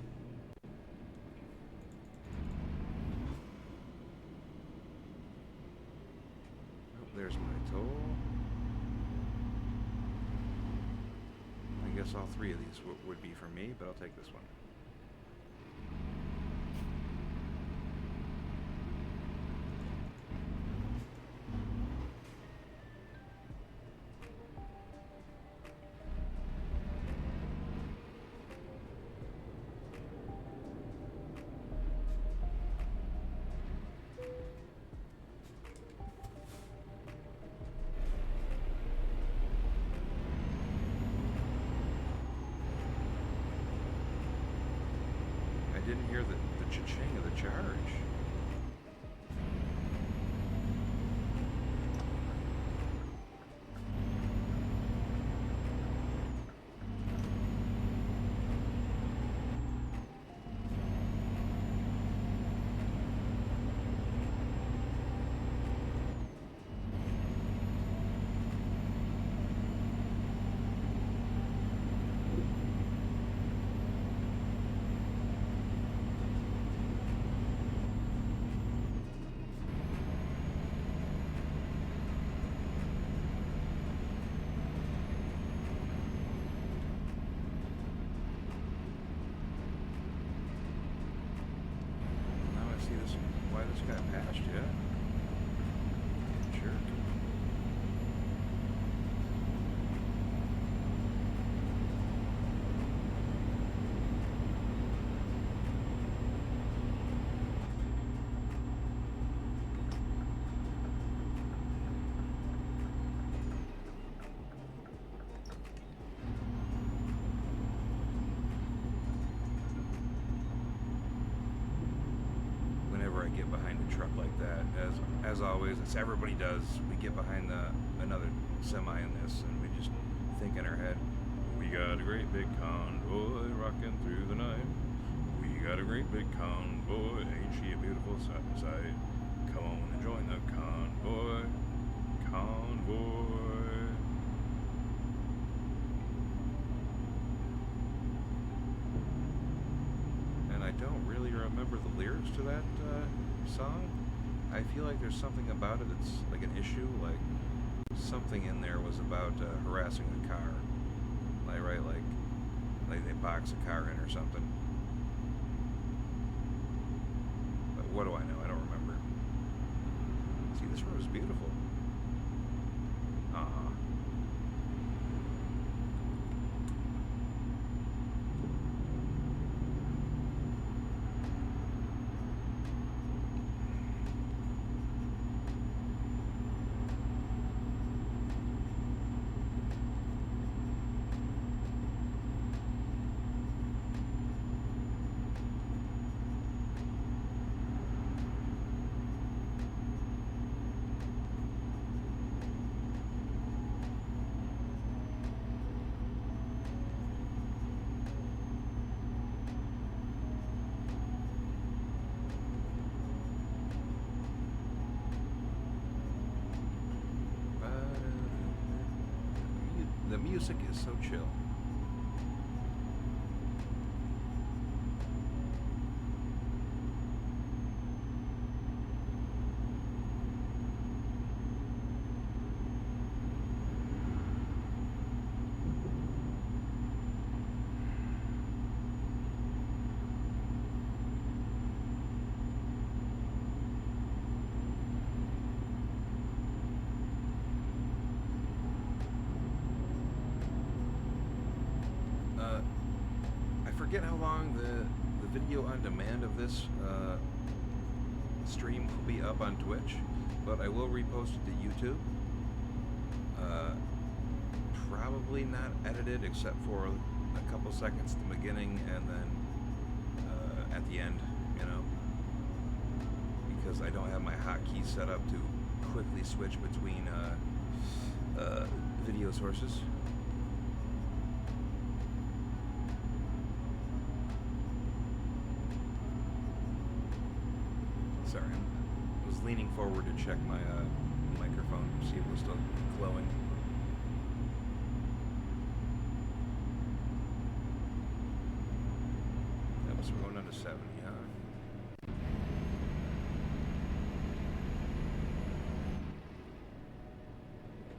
Oh, there's my toll. I guess all three of these would be for me, but I'll take this one. Didn't hear the cha-ching of the charge. Just got patched, yeah. Jerk. Whenever I get behind a truck like that, as always, it's everybody does. We get behind another semi in this, and we just think in our head, we got a great big convoy rocking through the night. We got a great big convoy, ain't she a beautiful sight? Come on and join the convoy, convoy. And I don't really remember the lyrics to that song. I feel like there's something about it that's like an issue, like something in there was about harassing the car. Like, right, like they box a car in or something. But what do I know? I don't remember. See, this road is beautiful. Aw. The music is so chill. I forget how long the video on demand of this stream will be up on Twitch, but I will repost it to YouTube. Probably not edited except for a couple seconds at the beginning and then at the end, you know, because I don't have my hotkey set up to quickly switch between video sources. Sorry, I was leaning forward to check my microphone, see if it was still glowing. That was going on to 70, huh?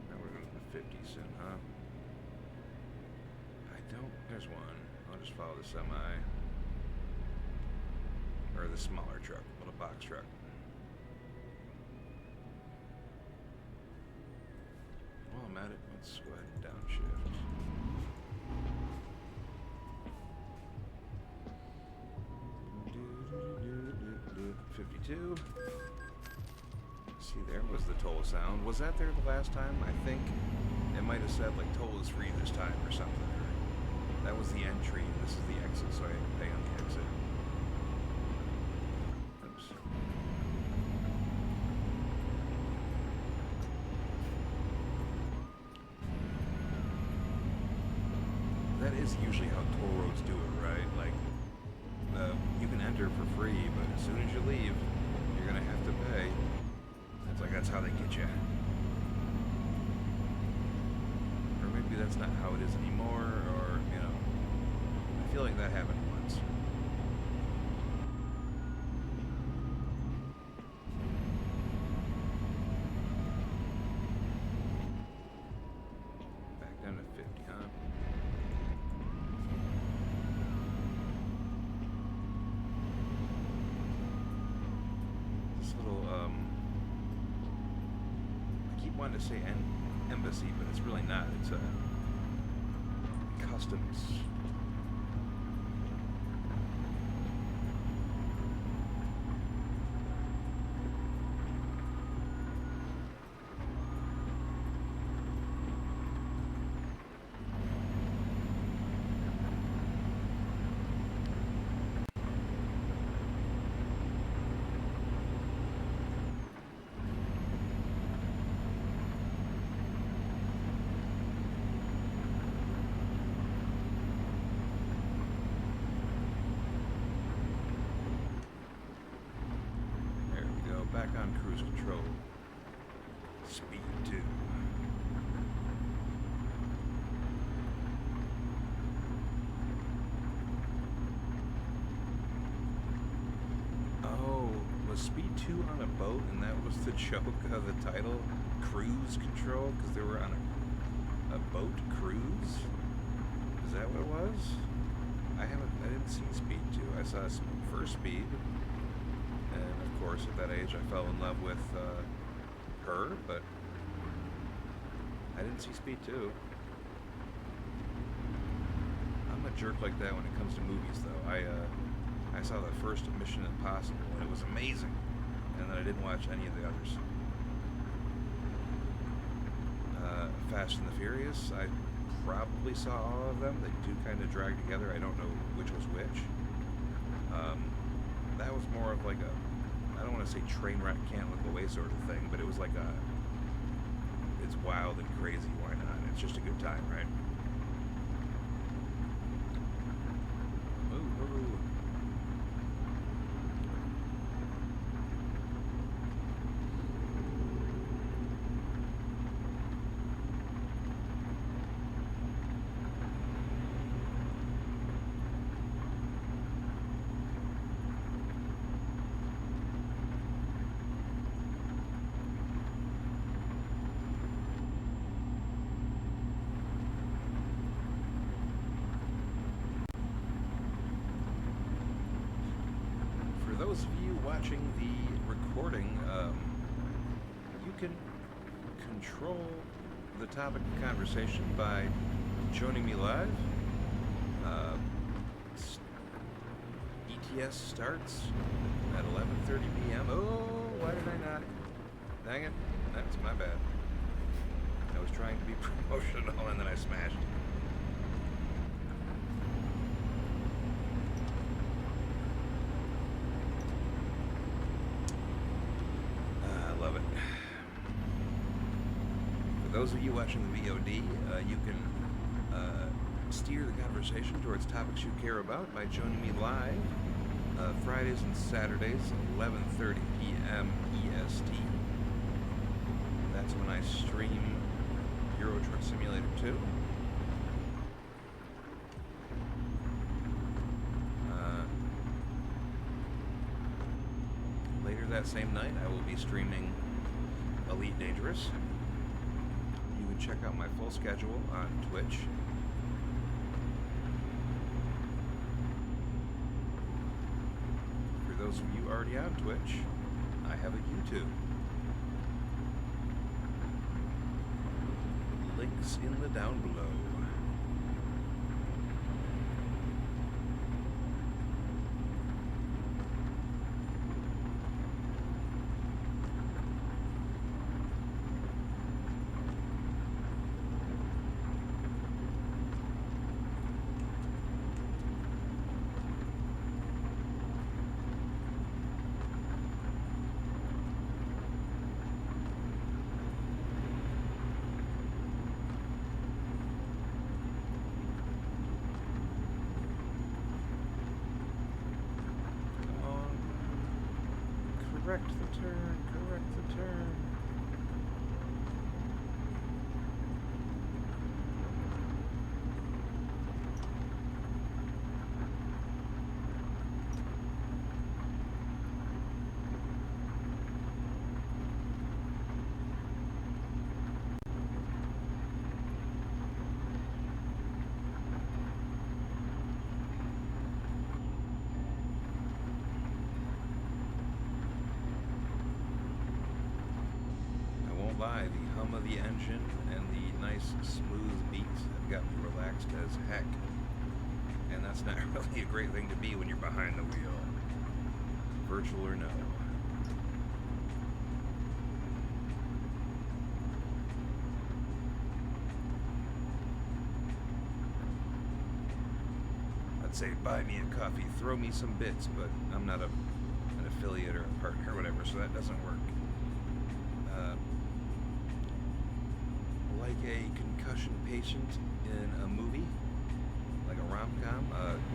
Now we're going to 50 soon, huh? There's one. I'll just follow the semi. Or the smaller truck, little box truck. While I'm at it, let's go ahead and downshift. $52. See, there was the toll sound. Was that there the last time? I think it might have said like toll is free this time or something. That was the entry, and this is the exit, so I had to pay on the exit. Oops. That is usually how toll roads do it, right? Like, you can enter for free, but as soon as you leave, you're gonna have to pay. It's like that's how they get you. Or maybe that's not how it is anymore, or, you know, I feel like that happened once. Back down to 50, huh? wanted to say embassy, but it's really not. It's a customs. Back on cruise control. Speed 2. Oh, was Speed 2 on a boat and that was the joke of the title? Cruise control? Because they were on a boat cruise? Is that what it was? I didn't see Speed 2. I saw First Speed. And of course, at that age, I fell in love with her, but I didn't see Speed 2. I'm a jerk like that when it comes to movies, though. I saw the first Mission Impossible, and it was amazing, and then I didn't watch any of the others. Fast and the Furious, I probably saw all of them. They do kind of drag together. I don't know which was which. That was more of like a, I don't want to say train wreck, can't look away sort of thing, but it was like it's wild and crazy, why not? It's just a good time, right? Ooh. For those of you watching the recording, you can control the topic of conversation by joining me live. ETS starts at 11:30 p.m. Oh, why did I not? Dang it, that's my bad. I was trying to be promotional and then I smashed. For those of you watching the VOD, you can steer the conversation towards topics you care about by joining me live Fridays and Saturdays, 11:30 p.m. EST. That's when I stream Euro Truck Simulator 2. Later that same night, I will be streaming Elite Dangerous. Check out my full schedule on Twitch. For those of you already on Twitch, I have a YouTube. Links in the down below. Correct the turn, correct the turn. the hum of the engine and the nice smooth beats have got me relaxed as heck. And that's not really a great thing to be when you're behind the wheel, virtual or no. I'd say buy me a coffee, throw me some bits, but I'm not an affiliate or a partner or whatever, so that doesn't work. Like a concussion patient in a movie, like a rom-com,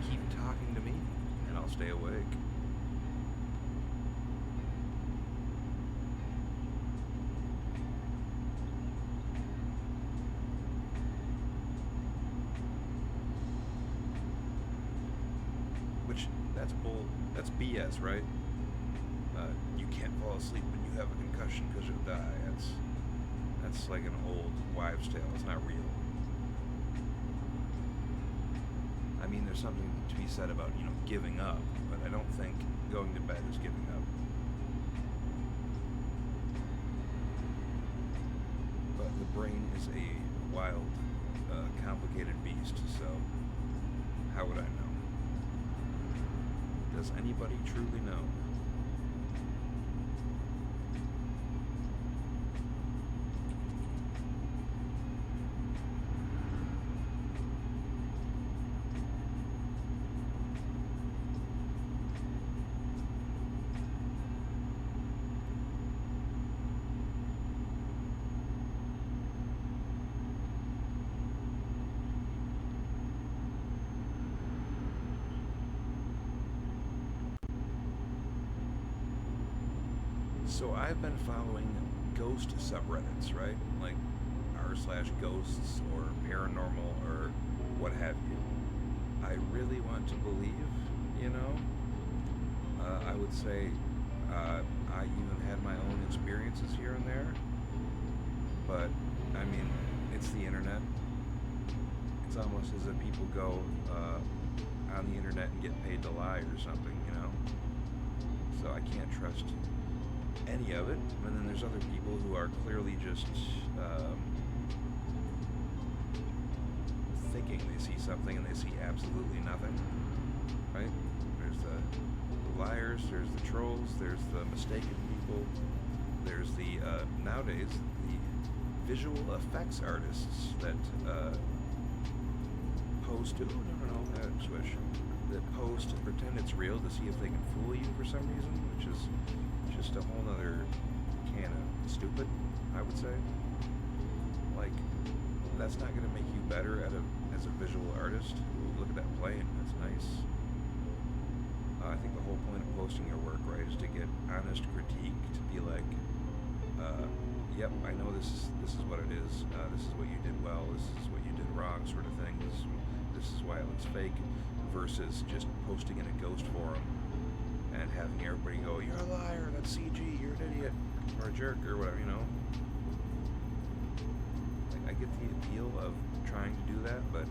keep talking to me and I'll stay awake. Which, that's BS, right? You can't fall asleep when you have a concussion because you'll die. That's like an old wives' tale. It's not real. I mean, there's something to be said about, giving up, but I don't think going to bed is giving up. But the brain is a wild, complicated beast, so how would I know? Does anybody truly know? So I've been following ghost subreddits, right? Like r/ghosts or paranormal or what have you. I really want to believe, I would say I even had my own experiences here and there. But, I mean, it's the internet. It's almost as if people go on the internet and get paid to lie or something, So I can't trust any of it. And then there's other people who are clearly just thinking they see something and they see absolutely nothing, right? There's the liars, there's the trolls, there's the mistaken people, there's the nowadays the visual effects artists that post that post and pretend it's real to see if they can fool you for some reason, which is just a whole nother can of stupid, I would say. Like, that's not going to make you better as a visual artist. Ooh, look at that plane, that's nice. I think the whole point of posting your work, right, is to get honest critique, to be like, yep, I know this is what it is, this is what you did well, this is what you did wrong, sort of thing, this is why it looks fake, versus just posting in a ghost forum and having everybody go, you're a liar, that's CG, you're an idiot, or a jerk, or whatever, Like, I get the appeal of trying to do that, but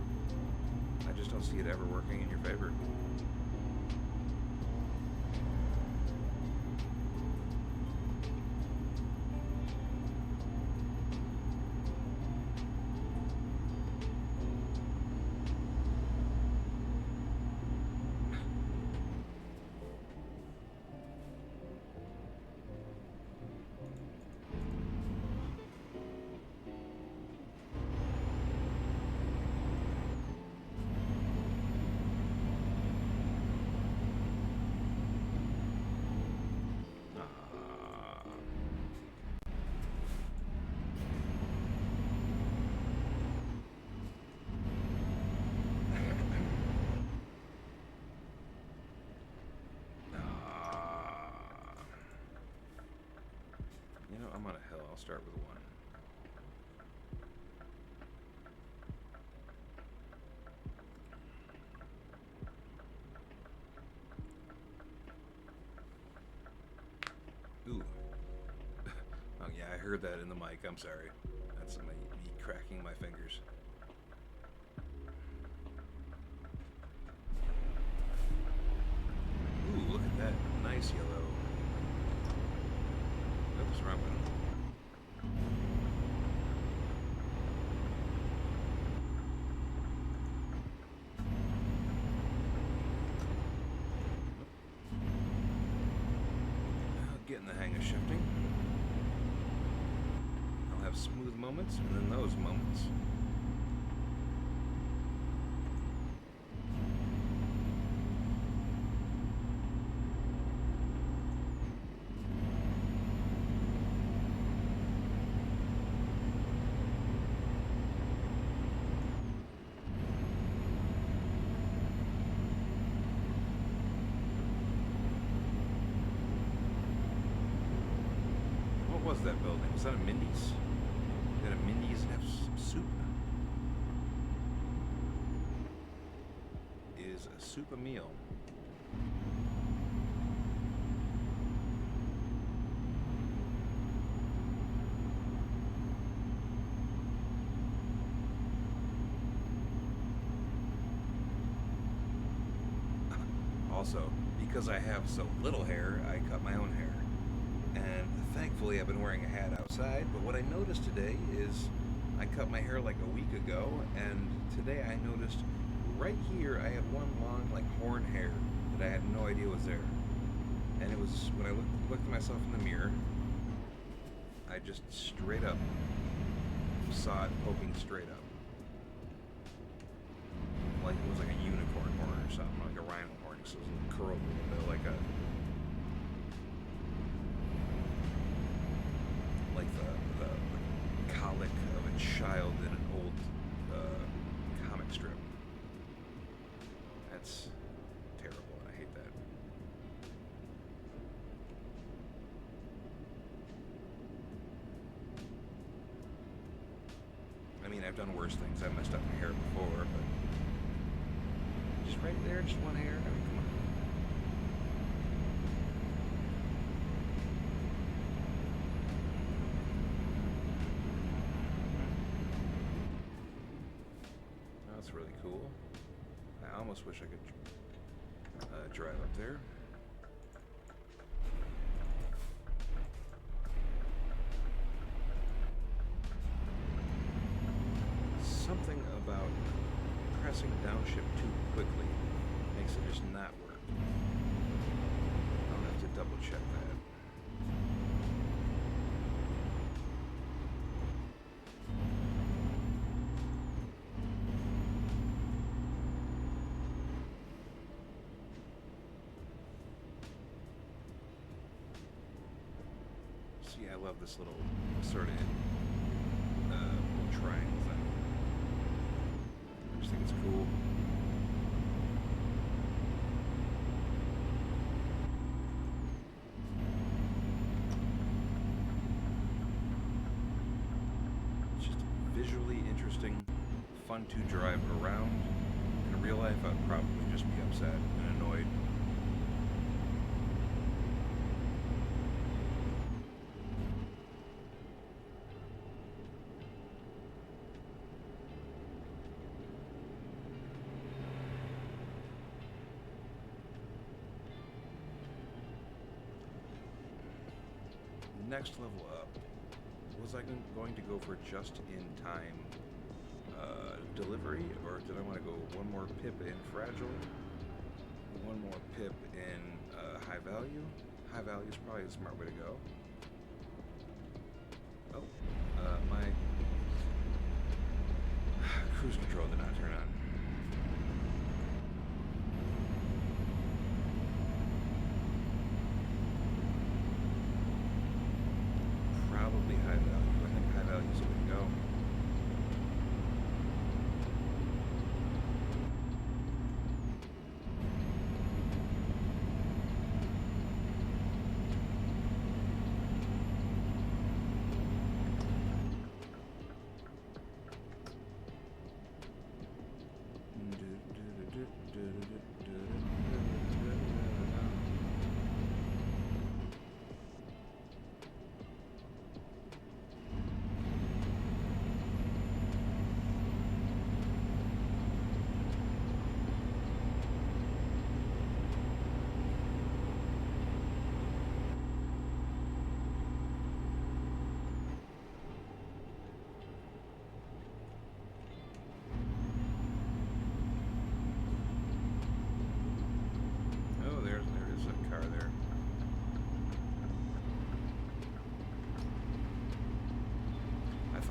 I just don't see it ever working in your favor. I'm on a hill. I'll start with one. Ooh. Oh yeah, I heard that in the mic. I'm sorry. That's me cracking my fingers. Ooh, look at that. Nice yellow. Oops, wrong one. getting the hang of shifting. I'll have smooth moments and then those moments. What was that building? Was that a Mindy's? Did a Mindy's have some soup? Is a soup a meal? Also, because I have so little hair, I cut my own hair. And thankfully I've been wearing a hat outside, but what I noticed today is I cut my hair like a week ago, and today I noticed right here I had one long like horn hair that I had no idea was there. And it was when I looked at myself in the mirror, I just straight up saw it poking straight up. Like it was like a unicorn horn or something, like a rhino horn, so it was curled a little bit like the colic of a child in an old comic strip. That's terrible, and I hate that. I mean, I've done worse things. I've messed up my hair before, but just right there, just one hair. I mean, come on. That's really cool. I almost wish I could drive up there. Something about pressing downshift too quickly makes it just not work. I'll have to double check that. See, I love this little sort of triangle thing. I just think it's cool. It's just visually interesting, fun to drive around. In real life, I'd probably just be upset and annoyed. Next level up, was I going to go for just-in-time delivery, or did I want to go one more pip in fragile, one more pip in high value? High value is probably the smart way to go. Oh, my cruise control did not turn on. Probably high value. I think high value is the way to go.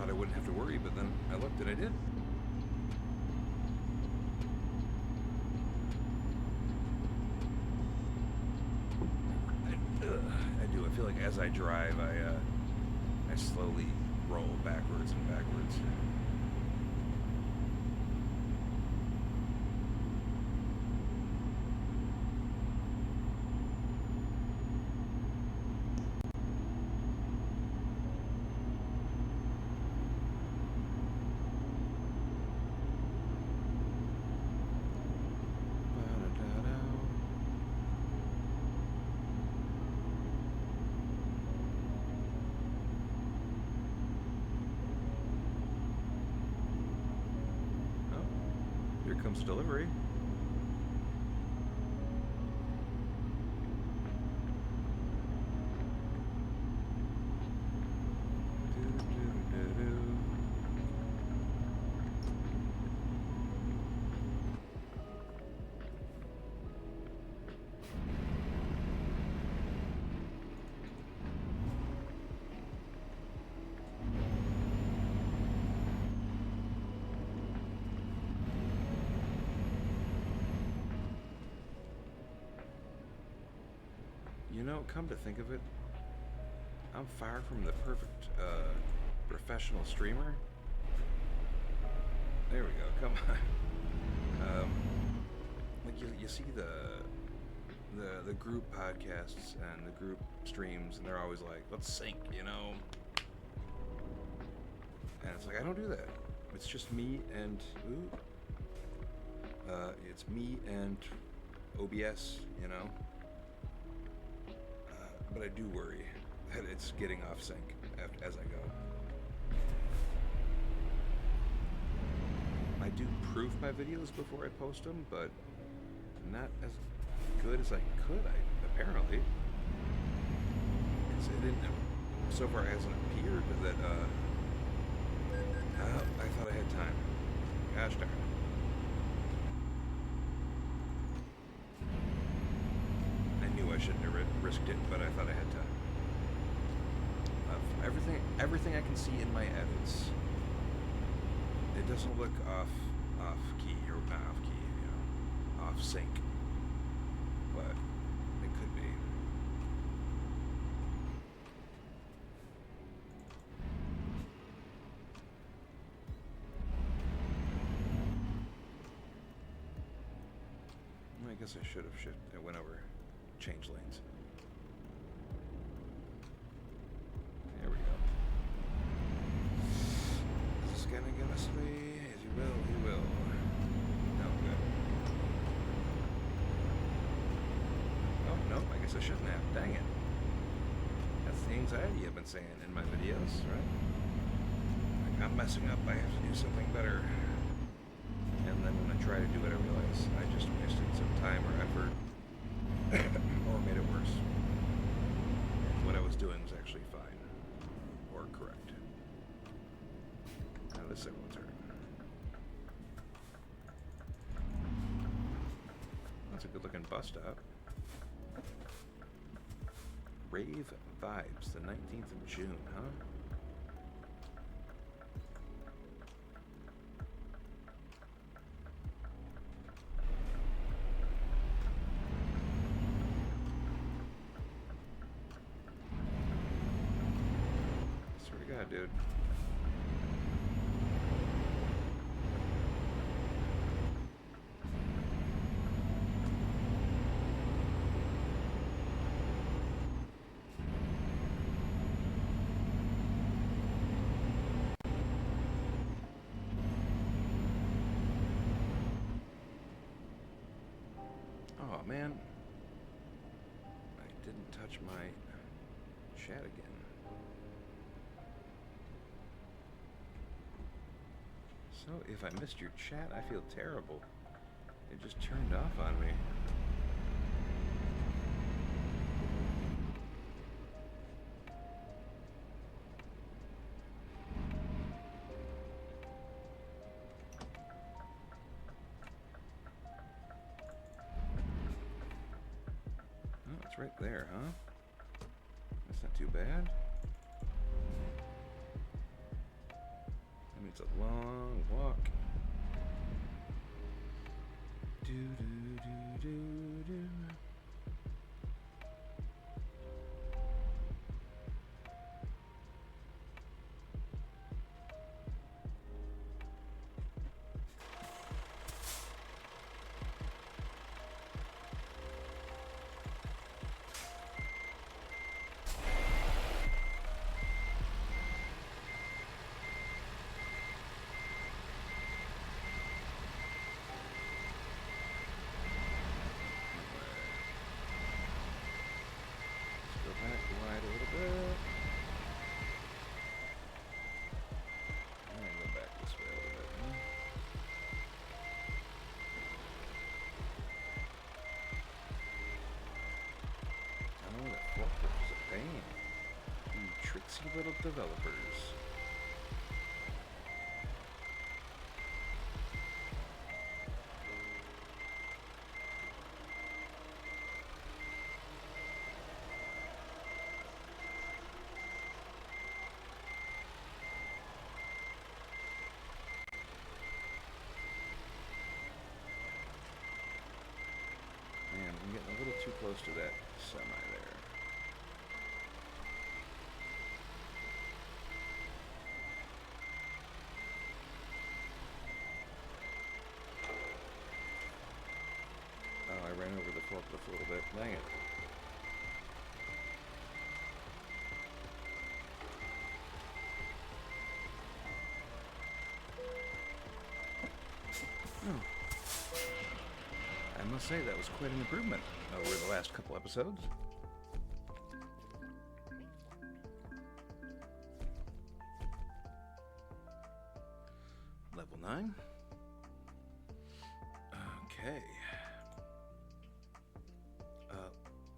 thought I wouldn't have to worry, but then I looked and I did. I do. I feel like as I drive, I slowly roll backwards and backwards. Comes delivery. You know, come to think of it, I'm far from the perfect professional streamer. There we go. Come on. Like you see the group podcasts and the group streams, and they're always like, "Let's sync," you know. And it's like I don't do that. It's just me and it's me and OBS, you know. But I do worry that it's getting off sync as I go. I do proof my videos before I post them, but not as good as I could, apparently. So far it hasn't appeared that, I thought I had time. Gosh darn it. I shouldn't have risked it, but I thought I had time. Everything I can see in my edits, it doesn't look off key, or not off key, you know, off sync, but it could be. I guess I should have I went over. Change lanes. There we go. Is this gonna get us away? As he will. No, good. Oh, no, I guess I shouldn't have. Dang it. That's the anxiety I've been saying in my videos, right? Like, I'm messing up, I have to do something better. And then when I try to do it, I realize I just wasted some time or effort. Or made it worse. And what I was doing was actually fine. Or correct. Now this I will turn. That's a good looking bus stop. Rave Vibes, the 19th of June, huh? Dude. Oh man, I didn't touch my chat again. So, if I missed your chat, I feel terrible. It just turned off on me. Oh, it's right there, huh? That's not too bad. It's a long walk. Do do do do do. Wide a little bit. I'm gonna go back this way a little bit. Oh, that forklift is a pain. You tricksy little developers. Man, I'm getting a little too close to that semi there. Oh, I ran over the forklift a little bit. Dang it. Oh. I must say that was quite an improvement over the last couple episodes. Level 9. Okay.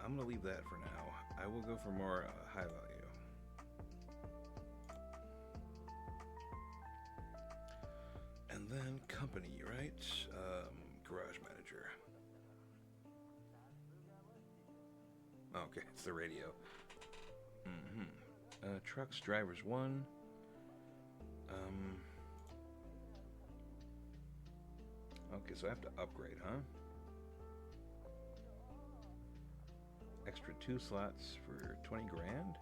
I'm going to leave that for now. I will go for more high value. And then company, right? Garage manager. Okay, it's the radio. Trucks, drivers 1. Okay, so I have to upgrade, huh? Extra 2 slots for 20 grand?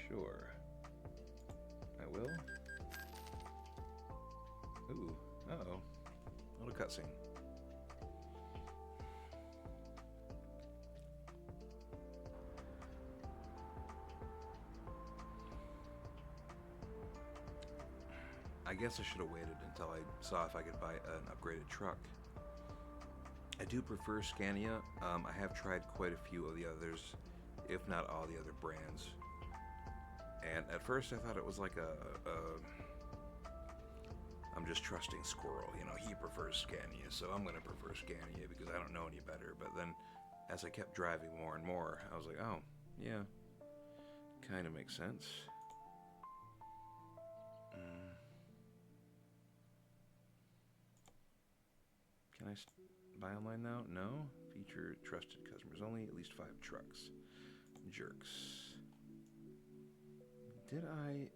Sure. I will. Ooh, uh-oh. A little cutscene. I guess I should have waited until I saw if I could buy an upgraded truck. I do prefer Scania. I have tried quite a few of the others, if not all the other brands. And at first I thought it was like I'm just trusting Squirrel. You know, he prefers Scania, so I'm going to prefer Scania because I don't know any better. But then as I kept driving more and more, I was like, oh, yeah, kind of makes sense. Can I buy online now? No. Feature trusted customers only. At least 5 trucks. Jerks. Did I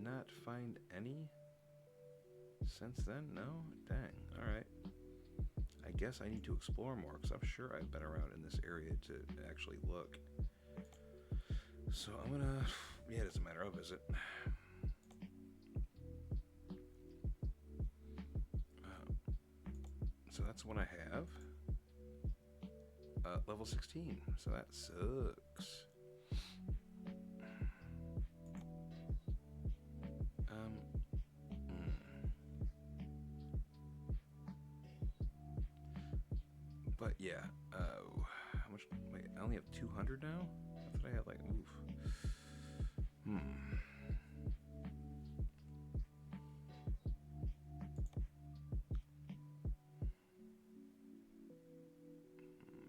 not find any since then? No? Dang. Alright. I guess I need to explore more because I'm sure I've been around in this area to actually look. So I'm gonna... Yeah, it doesn't matter. I'll visit. So that's what I have. Level 16. So that sucks. But yeah. How much? Wait, I only have 200 now? I thought I had like, oof.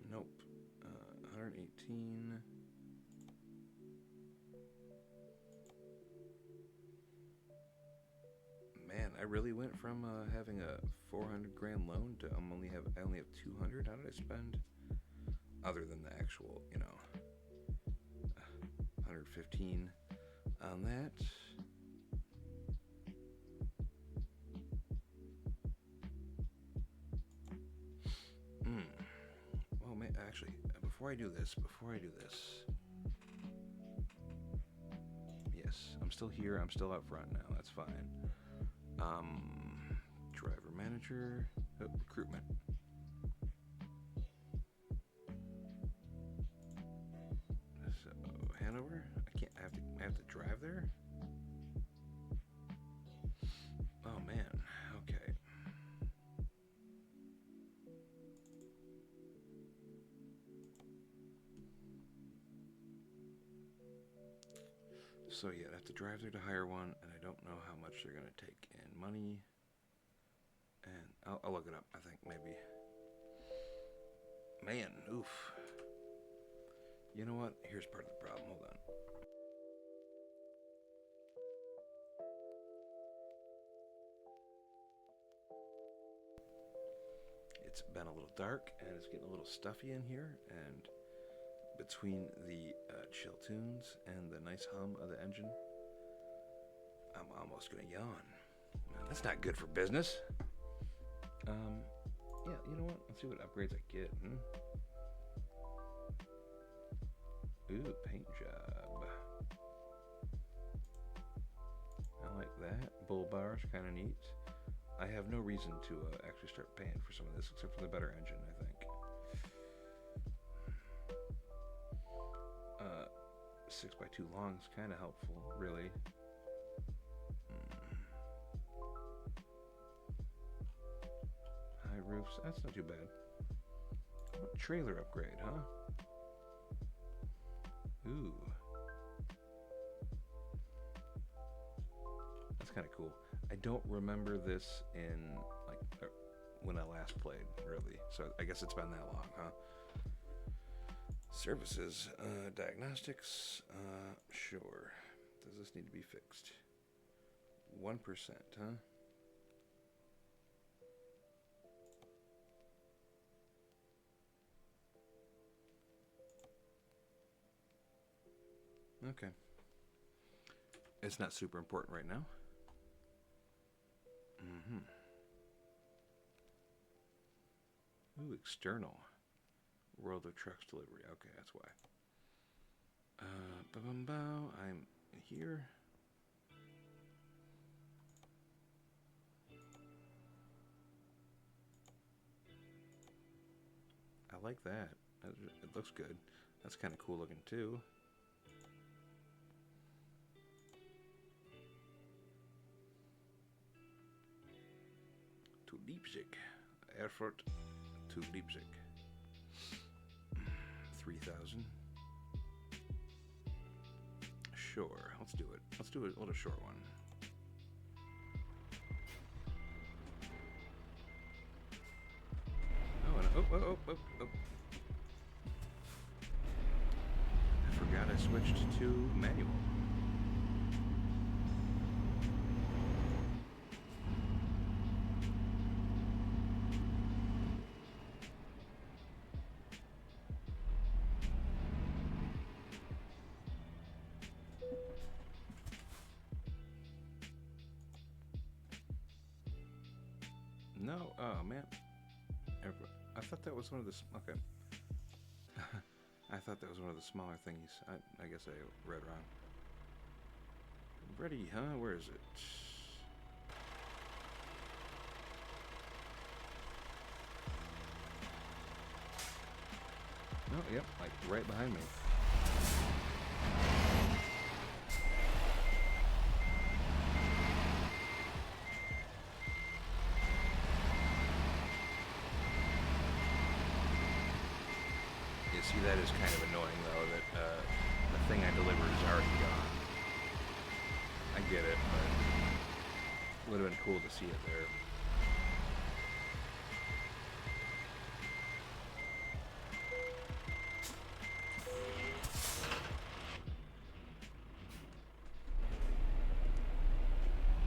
Nope. 118. Man, I really went from having a 400 grand loan to I only have 200. How did I spend? Other than the actual, 115 on that. actually, before I do this, yes, I'm still here. I'm still out front now. That's fine. Driver manager, recruitment. So Hanover. I can't. I have to drive there. Oh man. Okay. So yeah, I have to drive there to hire one, and I don't know how much they're gonna take in money. And I'll look it up. I think maybe. Man, oof. You know what? Here's part of the problem. Hold on. It's been a little dark, and it's getting a little stuffy in here, and between the chill tunes and the nice hum of the engine, I'm almost gonna yawn. Man, that's not good for business. Yeah, you know what? Let's see what upgrades I get. Ooh, paint job. I like that. Bull bars, kind of neat. I have no reason to actually start paying for some of this, except for the better engine, I think. 6x2 long is kind of helpful, really. High roofs, that's not too bad. What trailer upgrade, huh? Ooh. That's kind of cool. I don't remember this in, like, when I last played, really. So I guess it's been that long, huh? Services, diagnostics, sure. Does this need to be fixed? 1%, huh? Okay. It's not super important right now. Ooh, external. World of Trucks delivery. Okay, that's why. I'm here. I like that. It looks good. That's kind of cool looking too. To Leipzig. Erfurt to Leipzig. 3,000. Sure, let's do it. Let's do a little short one. Oh, and oh. I forgot I switched to manual. No, oh man. I thought that was one of the, okay. I thought that was one of the smaller things. I guess I read wrong. Ready, huh? Where is it? Oh, yep, like right behind me. See, that is kind of annoying, though, that the thing I delivered is already gone. I get it, but it would have been cool to see it there.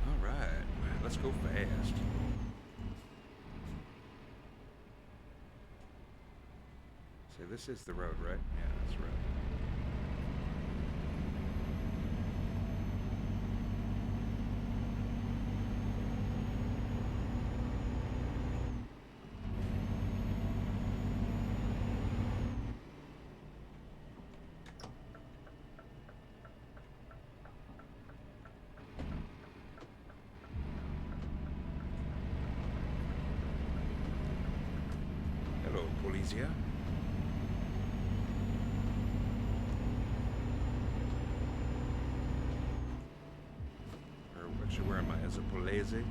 Alright, let's go fast. So this is the road, right? Yeah, that's the road. Polizia. Or actually, where am I? Is it Polese?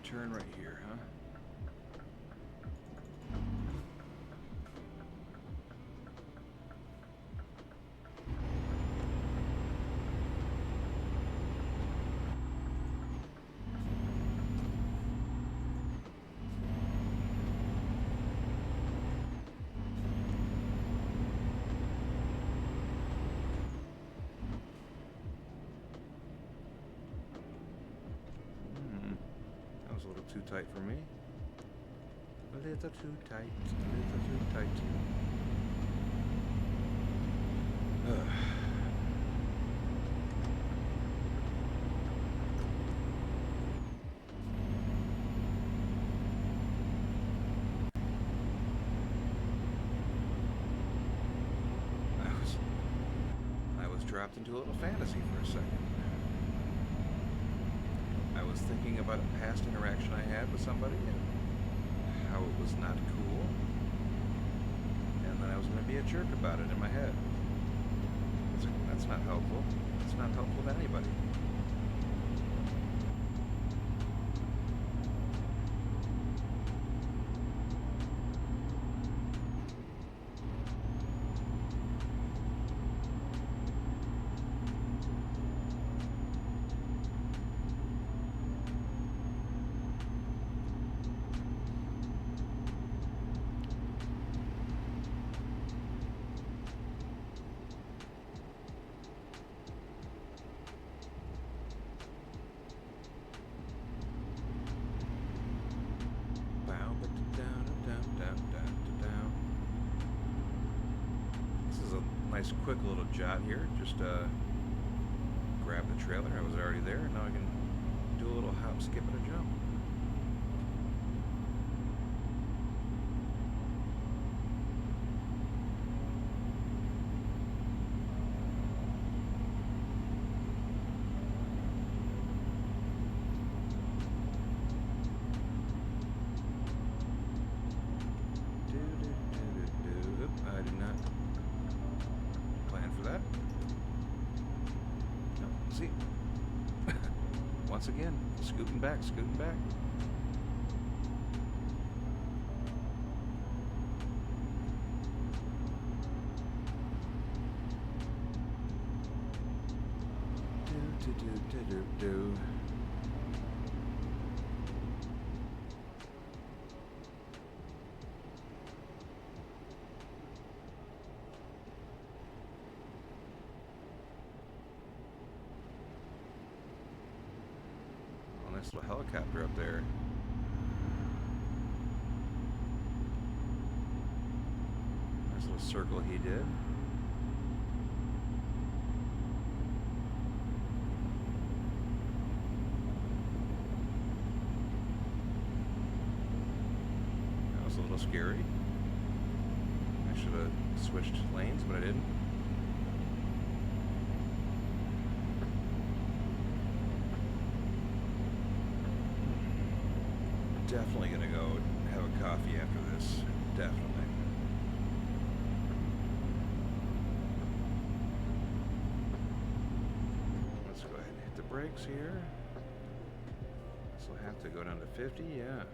Turn right here, huh? That was a little too tight for me. A little too tight, a little too tight. I was dropped into a little fantasy for a second. I was thinking about a past interaction I had with somebody and how it was not cool, and then I was going to be a jerk about it in my head. That's not helpful. It's not helpful to anybody. Nice quick little jot here, just grab the trailer. I was already there, now I can do a little hop, skip, and a jump. I did not plan for that. No, see? Once again, scooting back, scooting back. Do. Nice little helicopter up there. Nice little circle he did. That was a little scary. I should have switched lanes, but I didn't. Definitely gonna go have a coffee after this. Definitely. Let's go ahead and hit the brakes here. This will have to go down to 50, yeah.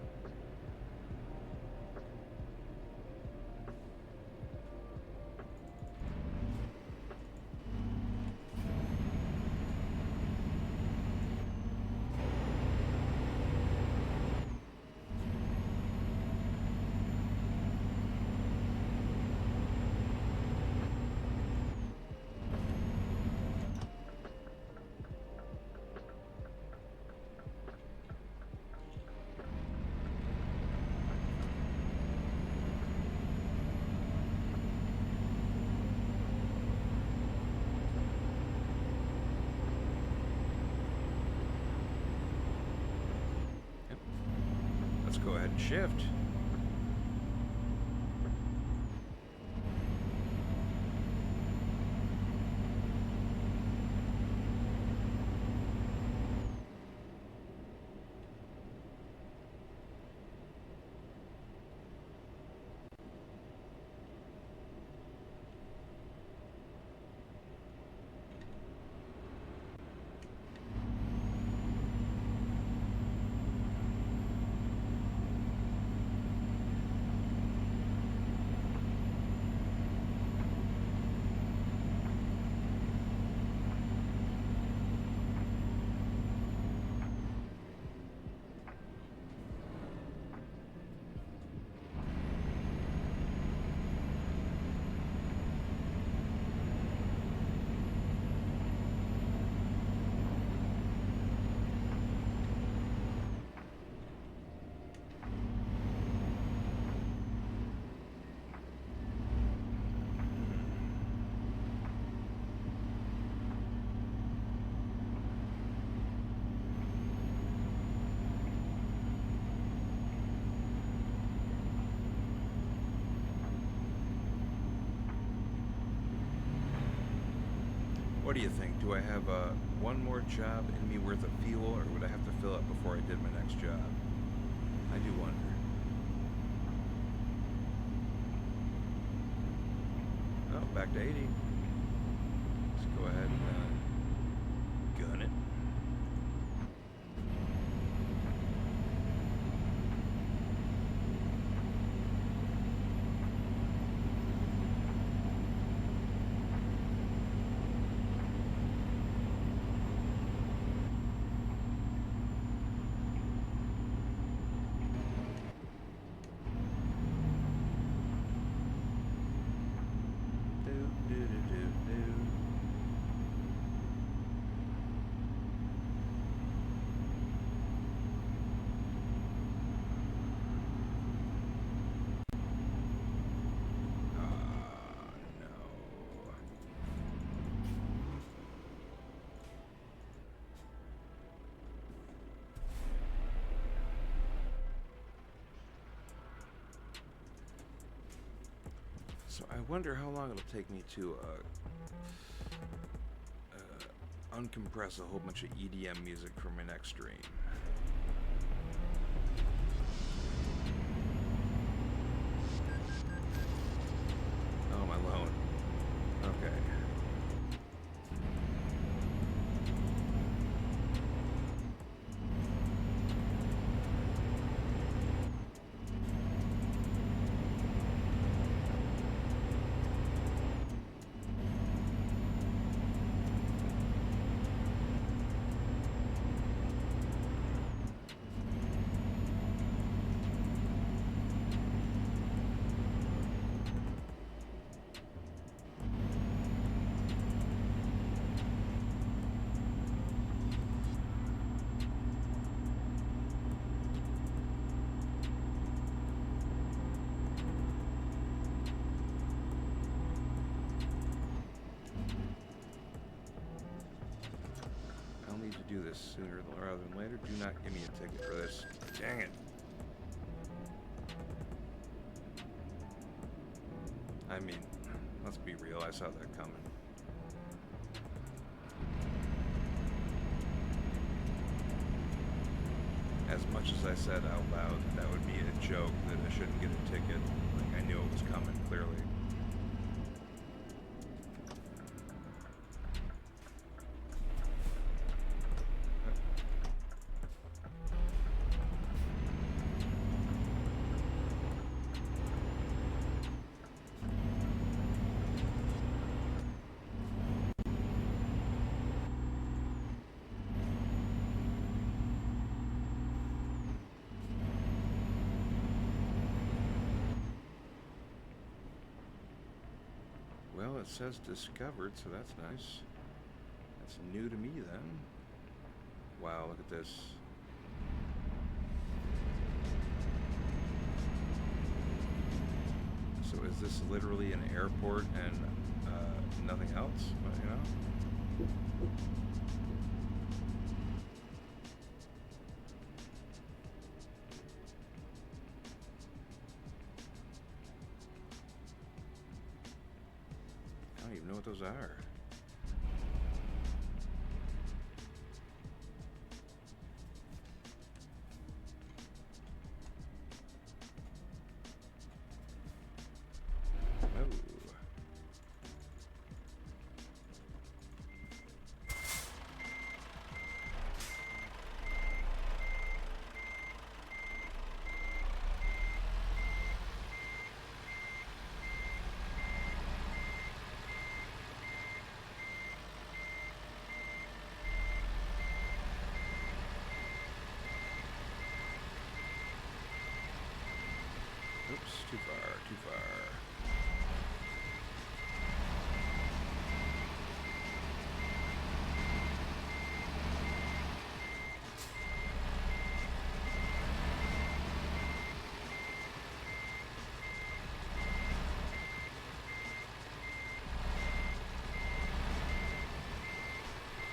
Let's go ahead and shift. What do you think? Do I have one more job in me worth of fuel, or would I have to fill up before I did my next job? I do wonder. Oh, back to 80. Let's go ahead and gun it. So I wonder how long it'll take me to uncompress a whole bunch of EDM music for my next stream. Oh, my loan. Okay. To do this sooner rather than later. Do not give me a ticket for this. Dang it. I mean, let's be real, I saw that coming. As much as I said out loud that would be a joke, that I shouldn't get a ticket, like I knew it was coming, clearly. Well, it says discovered, so that's nice. That's new to me then. Wow, look at this. So is this literally an airport and nothing else? You know? know what those are. Oops, too far, too far.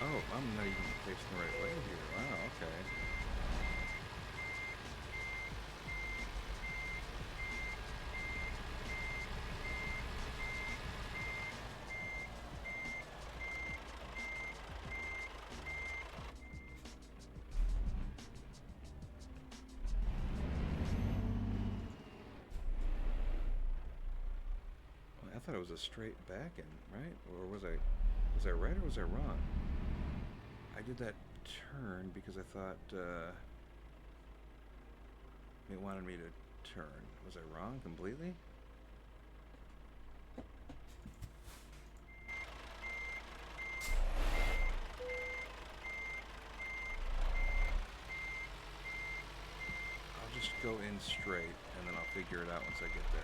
Oh, I'm not even facing the right way here. Wow, okay. I thought it was a straight back end, right? Or was I right or was I wrong? I did that turn because I thought it wanted me to turn. Was I wrong completely? I'll just go in straight and then I'll figure it out once I get there.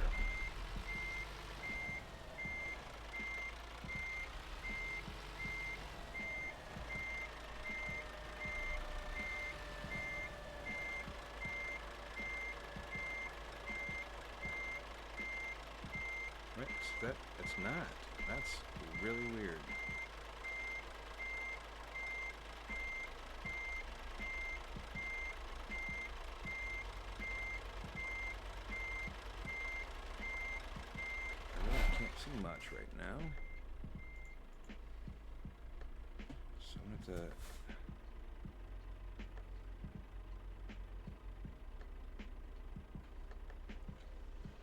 Right, it's not. That's really weird. I really can't see much right now. So I'm gonna have to...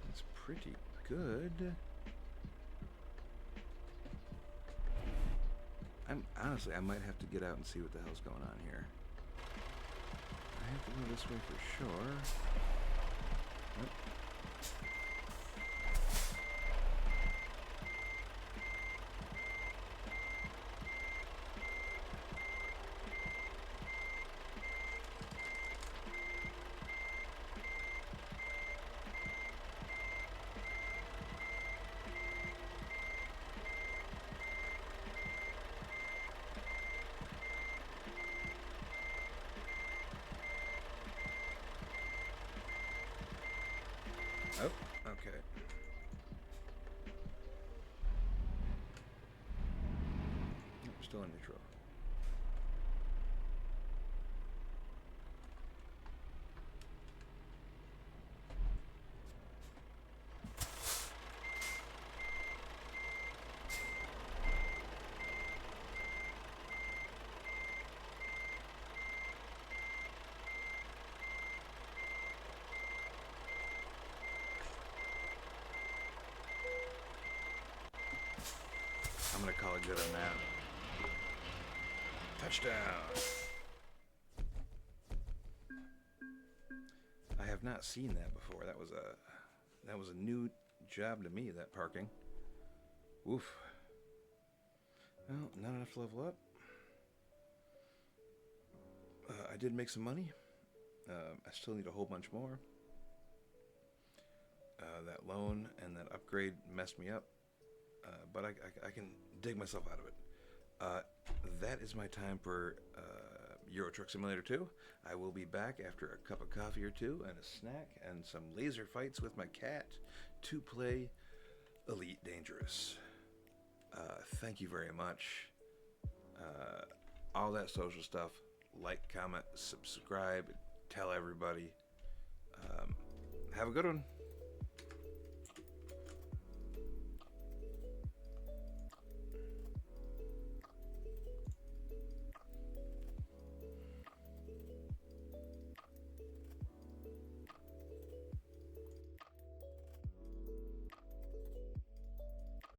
That's pretty good. Honestly, I might have to get out and see what the hell's going on here. I have to go this way for sure. Nope. Oh, okay. Nope, still in neutral. I'm gonna call it good on that. Touchdown! I have not seen that before. That was a new job to me, that parking. Oof. Well, not enough to level up. I did make some money. I still need a whole bunch more. That loan and that upgrade messed me up. But I can dig myself out of it. That is my time for Euro Truck Simulator 2. I will be back after a cup of coffee or two and a snack and some laser fights with my cat to play Elite Dangerous. Thank you very much. All that social stuff. Like, comment, subscribe, tell everybody. Have a good one.